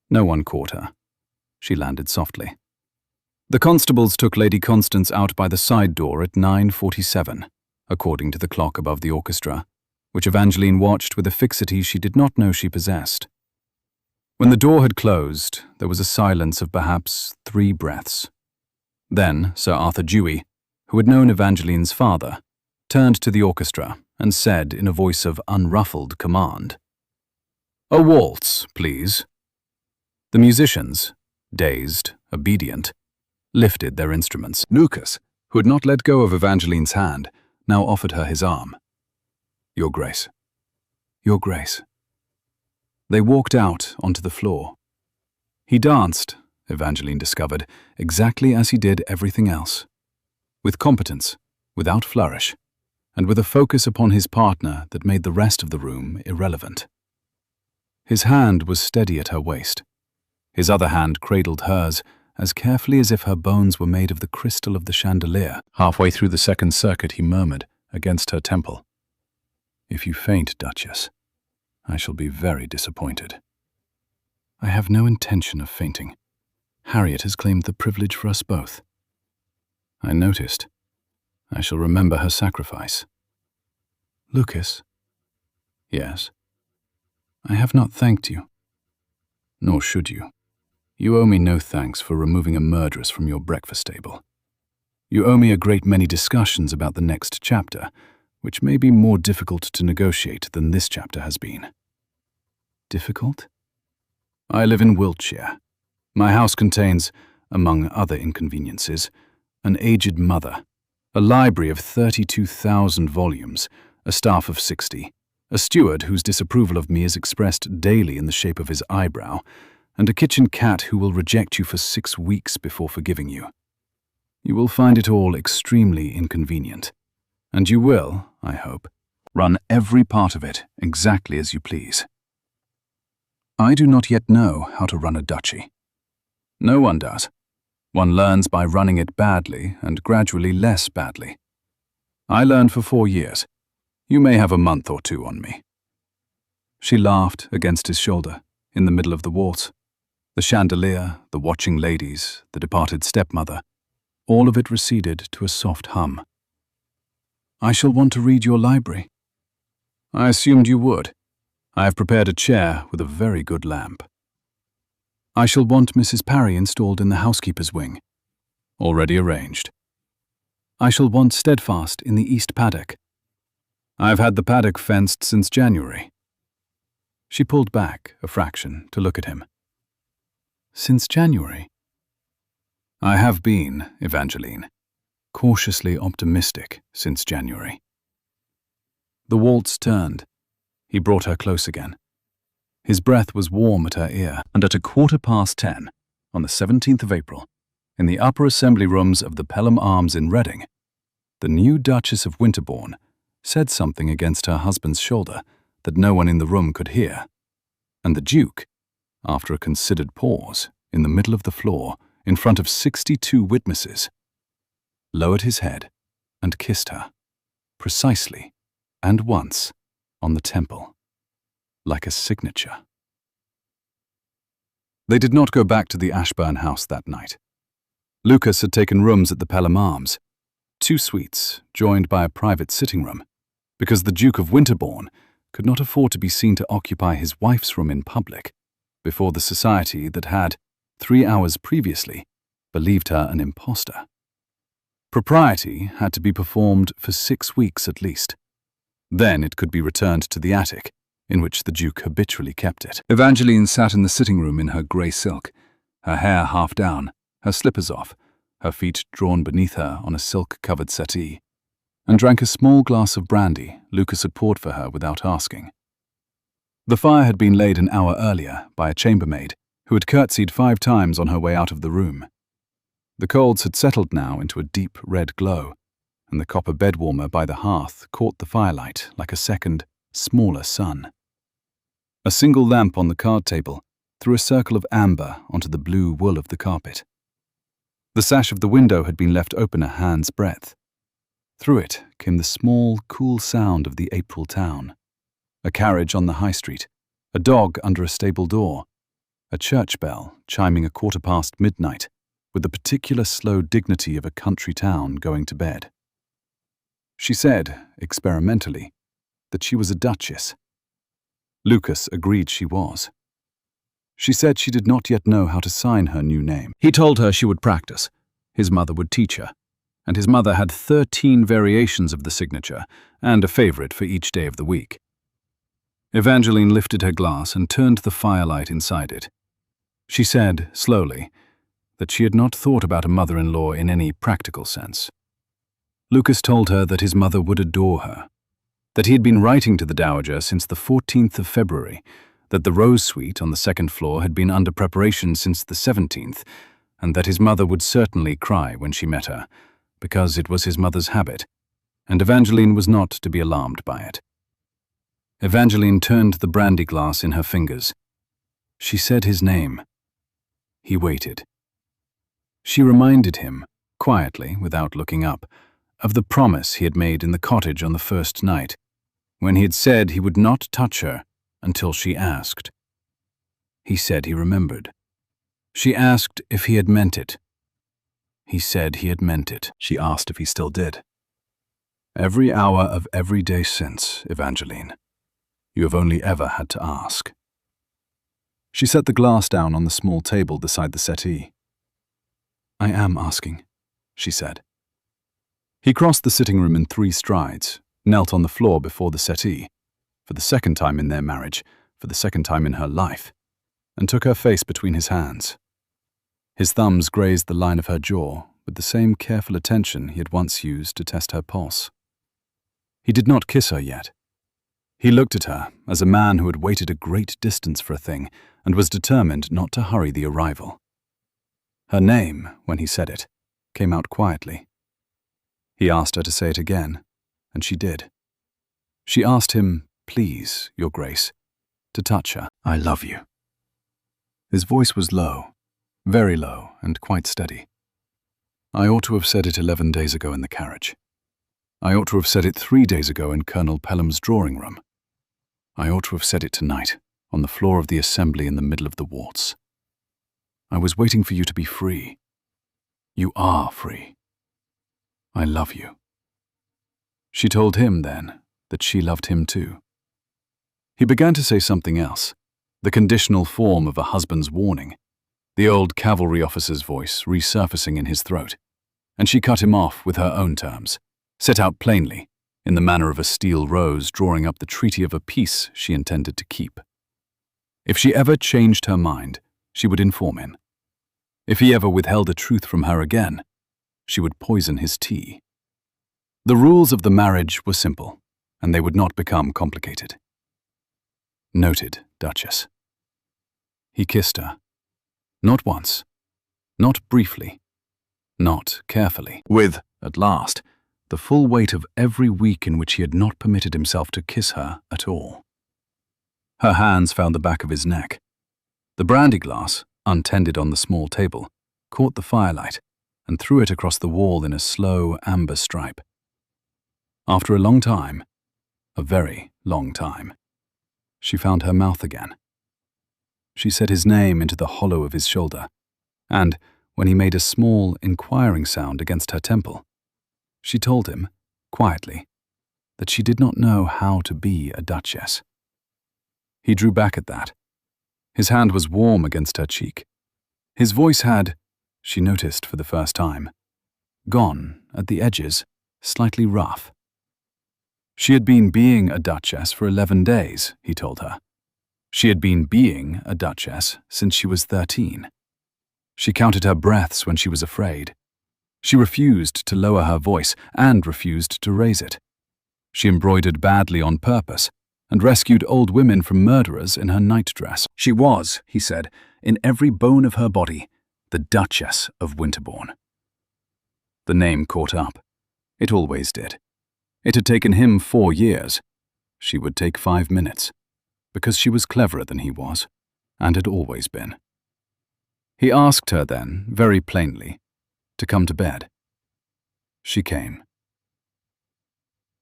No one caught her. She landed softly. The constables took Lady Constance out by the side door at 9:47, according to the clock above the orchestra, which Evangeline watched with a fixity she did not know she possessed. When the door had closed, there was a silence of perhaps 3 breaths. Then Sir Arthur Dewey, who had known Evangeline's father, turned to the orchestra and said in a voice of unruffled command, "A waltz, please." The musicians, dazed, obedient, lifted their instruments. Lucas, who had not let go of Evangeline's hand, now offered her his arm. "Your Grace. Your Grace." They walked out onto the floor. He danced, Evangeline discovered, exactly as he did everything else. With competence, without flourish, and with a focus upon his partner that made the rest of the room irrelevant. His hand was steady at her waist. His other hand cradled hers as carefully as if her bones were made of the crystal of the chandelier. Halfway through the second circuit he murmured, against her temple, "If you faint, Duchess, I shall be very disappointed." "I have no intention of fainting. Harriet has claimed the privilege for us both." "I noticed. I shall remember her sacrifice." "Lucas." "Yes." "I have not thanked you." "Nor should you. You owe me no thanks for removing a murderess from your breakfast table. You owe me a great many discussions about the next chapter, which may be more difficult to negotiate than this chapter has been." "Difficult?" "I live in Wiltshire. My house contains, among other inconveniences, an aged mother, a library of 32,000 volumes, a staff of 60, a steward whose disapproval of me is expressed daily in the shape of his eyebrow, and a kitchen cat who will reject you for 6 weeks before forgiving you. You will find it all extremely inconvenient, and you will, I hope, run every part of it exactly as you please. I do not yet know how to run a duchy. No one does. One learns by running it badly and gradually less badly. I learned for 4 years. You may have a month or 2 on me." She laughed against his shoulder, in the middle of the waltz. The chandelier, the watching ladies, the departed stepmother, all of it receded to a soft hum. "I shall want to read your library." "I assumed you would. I have prepared a chair with a very good lamp." "I shall want Mrs. Parry installed in the housekeeper's wing." "Already arranged." "I shall want Steadfast in the east paddock." "I've had the paddock fenced since January." She pulled back a fraction to look at him. "Since January?" "I have been, Evangeline, cautiously optimistic since January." The waltz turned. He brought her close again. His breath was warm at her ear, and at 10:15, on the 17th of April, in the upper assembly rooms of the Pelham Arms in Reading, the new Duchess of Winterbourne said something against her husband's shoulder that no one in the room could hear, and the Duke, after a considered pause, in the middle of the floor, in front of 62 witnesses, lowered his head and kissed her, precisely and once, on the temple, like a signature. They did not go back to the Ashburn house that night. Lucas had taken rooms at the Pelham Arms, 2 suites joined by a private sitting room, because the Duke of Winterbourne could not afford to be seen to occupy his wife's room in public before the society that had, 3 hours previously, believed her an impostor. Propriety had to be performed for 6 weeks at least. Then it could be returned to the attic, in which the Duke habitually kept it. Evangeline sat in the sitting room in her grey silk, her hair half down, her slippers off, her feet drawn beneath her on a silk-covered settee, and drank a small glass of brandy Lucas had poured for her without asking. The fire had been laid an hour earlier by a chambermaid who had curtsied 5 times on her way out of the room. The coals had settled now into a deep red glow, and the copper bed warmer by the hearth caught the firelight like a second, smaller sun. A single lamp on the card table threw a circle of amber onto the blue wool of the carpet. The sash of the window had been left open a hand's breadth. Through it came the small, cool sound of the April town. A carriage on the high street, a dog under a stable door, a church bell chiming 1/4 midnight with the particular slow dignity of a country town going to bed. She said, experimentally, that she was a duchess. Lucas agreed she was. She said she did not yet know how to sign her new name. He told her she would practice. His mother would teach her. And his mother had 13 variations of the signature and a favorite for each day of the week. Evangeline lifted her glass and turned the firelight inside it. She said, slowly, that she had not thought about a mother-in-law in any practical sense. Lucas told her that his mother would adore her, that he had been writing to the Dowager since the 14th of February, that the Rose Suite on the 2nd floor had been under preparation since the 17th, and that his mother would certainly cry when she met her, because it was his mother's habit, and Evangeline was not to be alarmed by it. Evangeline turned the brandy glass in her fingers. She said his name. He waited. She reminded him, quietly, without looking up, of the promise he had made in the cottage on the first night, when he had said he would not touch her until she asked. He said he remembered. She asked if he had meant it. He said he had meant it. She asked if he still did. Every hour of every day since, Evangeline. You have only ever had to ask. She set the glass down on the small table beside the settee. I am asking, she said. He crossed the sitting room in 3 strides, knelt on the floor before the settee, for the second time in their marriage, for the second time in her life, and took her face between his hands. His thumbs grazed the line of her jaw with the same careful attention he had once used to test her pulse. He did not kiss her yet. He looked at her as a man who had waited a great distance for a thing and was determined not to hurry the arrival. Her name, when he said it, came out quietly. He asked her to say it again, and she did. She asked him, please, Your Grace, to touch her. I love you. His voice was low, very low and quite steady. I ought to have said it 11 days ago in the carriage. I ought to have said it 3 days ago in Colonel Pelham's drawing room. I ought to have said it tonight, on the floor of the assembly in the middle of the waltz. I was waiting for you to be free. You are free. I love you. She told him then that she loved him too. He began to say something else, the conditional form of a husband's warning, the old cavalry officer's voice resurfacing in his throat, and she cut him off with her own terms, set out plainly, in the manner of a steel rose drawing up the treaty of a peace she intended to keep. If she ever changed her mind, she would inform him. If he ever withheld a truth from her again, she would poison his tea. The rules of the marriage were simple, and they would not become complicated. Noted, Duchess. He kissed her. Not once, not briefly, not carefully, with, at last, the full weight of every week in which he had not permitted himself to kiss her at all. Her hands found the back of his neck. The brandy glass, untended on the small table, caught the firelight and threw it across the wall in a slow amber stripe. After a long time, a very long time, she found her mouth again. She said his name into the hollow of his shoulder, and, when he made a small, inquiring sound against her temple, she told him, quietly, that she did not know how to be a duchess. He drew back at that. His hand was warm against her cheek. His voice had, she noticed for the first time, gone, at the edges, slightly rough. She had been being a duchess for 11 days, he told her. She had been being a duchess since she was 13. She counted her breaths when she was afraid. She refused to lower her voice and refused to raise it. She embroidered badly on purpose and rescued old women from murderers in her nightdress. She was, he said, in every bone of her body, the Duchess of Winterbourne. The name caught up. It always did. It had taken him 4 years. She would take 5 minutes, because she was cleverer than he was, and had always been. He asked her then, very plainly, to come to bed. She came.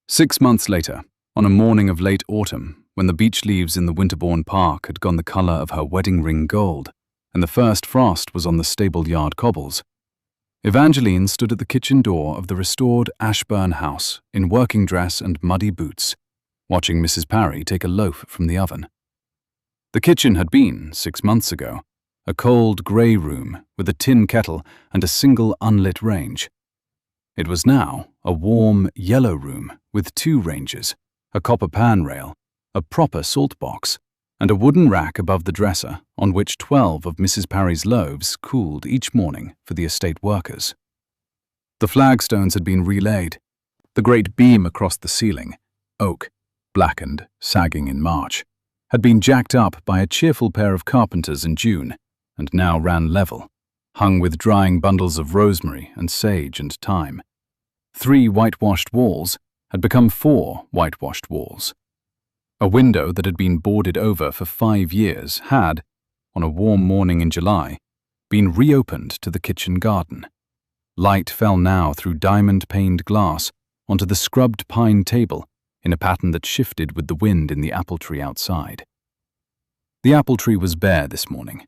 6 months later, on a morning of late autumn, when the beech leaves in the Winterbourne Park had gone the colour of her wedding ring gold, and the first frost was on the stable yard cobbles, Evangeline stood at the kitchen door of the restored Ashburn house in working dress and muddy boots, watching Mrs. Parry take a loaf from the oven. The kitchen had been, 6 months ago, a cold grey room with a tin kettle and a single unlit range. It was now a warm yellow room with 2 ranges, a copper pan rail, a proper salt box, and a wooden rack above the dresser on which 12 of Mrs. Parry's loaves cooled each morning for the estate workers. The flagstones had been relaid. The great beam across the ceiling, oak, blackened, sagging in March, had been jacked up by a cheerful pair of carpenters in June, and now ran level, hung with drying bundles of rosemary and sage and thyme. 3 whitewashed walls had become 4 whitewashed walls. A window that had been boarded over for 5 years had, on a warm morning in July, been reopened to the kitchen garden. Light fell now through diamond-paned glass onto the scrubbed pine table in a pattern that shifted with the wind in the apple tree outside. The apple tree was bare this morning.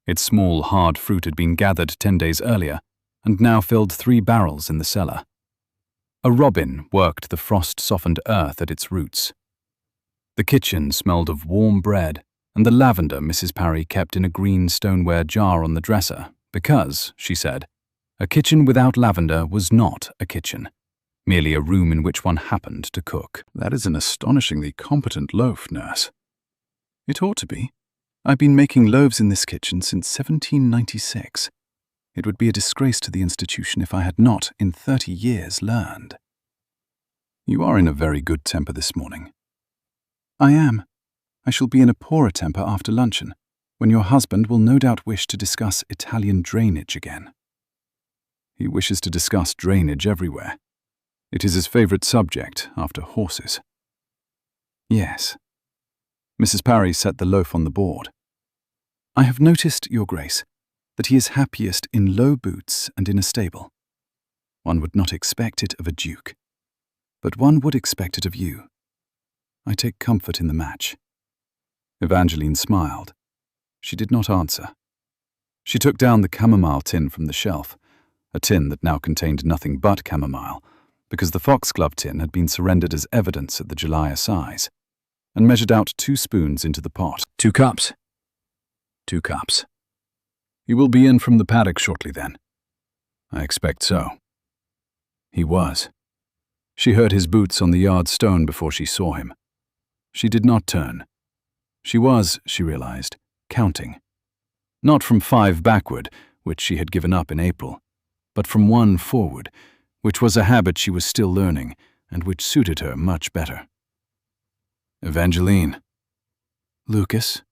Its small, hard fruit had been gathered 10 days earlier and now filled 3 barrels in the cellar. A robin worked the frost-softened earth at its roots. The kitchen smelled of warm bread and the lavender Mrs. Parry kept in a green stoneware jar on the dresser because, she said, a kitchen without lavender was not a kitchen, merely a room in which one happened to cook. That is an astonishingly competent loaf, nurse. It ought to be. I've been making loaves in this kitchen since 1796. It would be a disgrace to the institution if I had not, in 30 years, learned. You are in a very good temper this morning. I am. I shall be in a poorer temper after luncheon, when your husband will no doubt wish to discuss Italian drainage again. He wishes to discuss drainage everywhere. It is his favourite subject after horses. Yes. Mrs. Parry set the loaf on the board. I have noticed, Your Grace, that he is happiest in low boots and in a stable. One would not expect it of a duke, but one would expect it of you. I take comfort in the match. Evangeline smiled. She did not answer. She took down the chamomile tin from the shelf, a tin that now contained nothing but chamomile, because the foxglove tin had been surrendered as evidence at the July assize, and measured out 2 spoons into the pot. 2 cups. 2 cups. You will be in from the paddock shortly, then? I expect so. He was. She heard his boots on the yard stone before she saw him. She did not turn. She was, she realized, counting. Not from 5 backward, which she had given up in April, but from 1 forward, which was a habit she was still learning and which suited her much better. Evangeline. Lucas.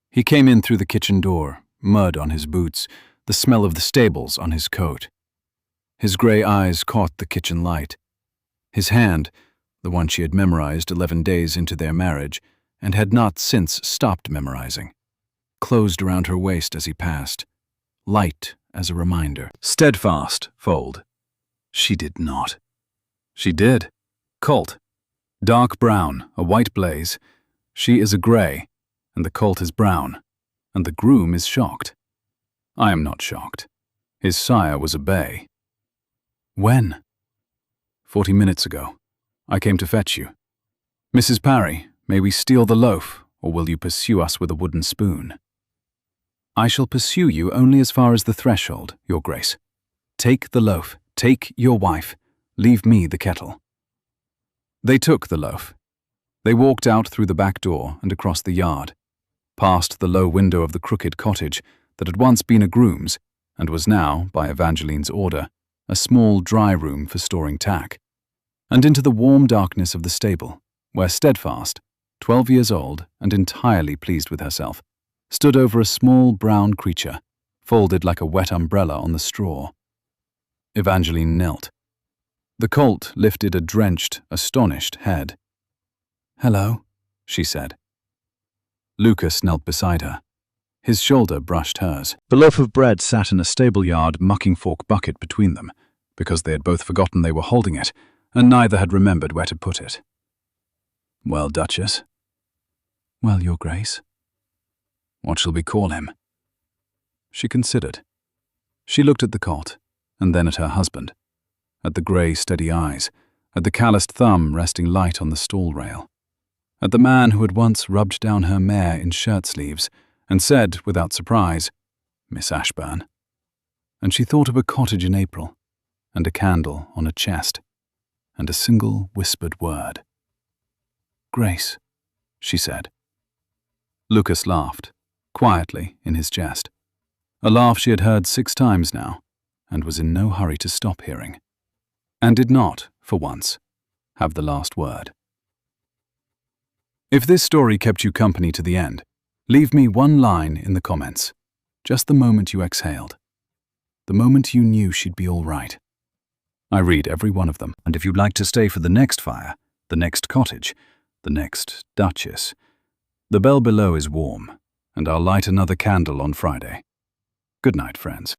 He came in through the kitchen door, mud on his boots, the smell of the stables on his coat. His grey eyes caught the kitchen light. His hand, the one she had memorized 11 days into their marriage, and had not since stopped memorizing, closed around her waist as he passed, light as a reminder. Steadfast, fold. She did not. She did. Colt. Dark brown, a white blaze. She is a grey, and the colt is brown, and the groom is shocked. I am not shocked. His sire was a bay. When? 40 minutes ago. I came to fetch you. Mrs. Parry, may we steal the loaf, or will you pursue us with a wooden spoon? I shall pursue you only as far as the threshold, your grace. Take the loaf, take your wife, leave me the kettle. They took the loaf. They walked out through the back door and across the yard, past the low window of the crooked cottage that had once been a groom's and was now, by Evangeline's order, a small dry room for storing tack, and into the warm darkness of the stable, where Steadfast, 12 years old and entirely pleased with herself, stood over a small brown creature, folded like a wet umbrella on the straw. Evangeline knelt. The colt lifted a drenched, astonished head. "Hello," she said. Lucas knelt beside her. His shoulder brushed hers. The loaf of bread sat in a stable-yard mucking fork bucket between them, because they had both forgotten they were holding it, and neither had remembered where to put it. "Well, Duchess?" "Well, your grace." "What shall we call him?" She considered. She looked at the cot, and then at her husband, at the grey, steady eyes, at the calloused thumb resting light on the stall rail, at the man who had once rubbed down her mare in shirt-sleeves and said, without surprise, "Miss Ashburn." And she thought of a cottage in April, and a candle on a chest, and a single whispered word. "Grace," she said. Lucas laughed, quietly in his jest, a laugh she had heard 6 times now, and was in no hurry to stop hearing, and did not, for once, have the last word. If this story kept you company to the end, leave me one line in the comments, just the moment you exhaled, the moment you knew she'd be all right. I read every one of them, and if you'd like to stay for the next fire, the next cottage, the next Duchess, the bell below is warm, and I'll light another candle on Friday. Good night, friends.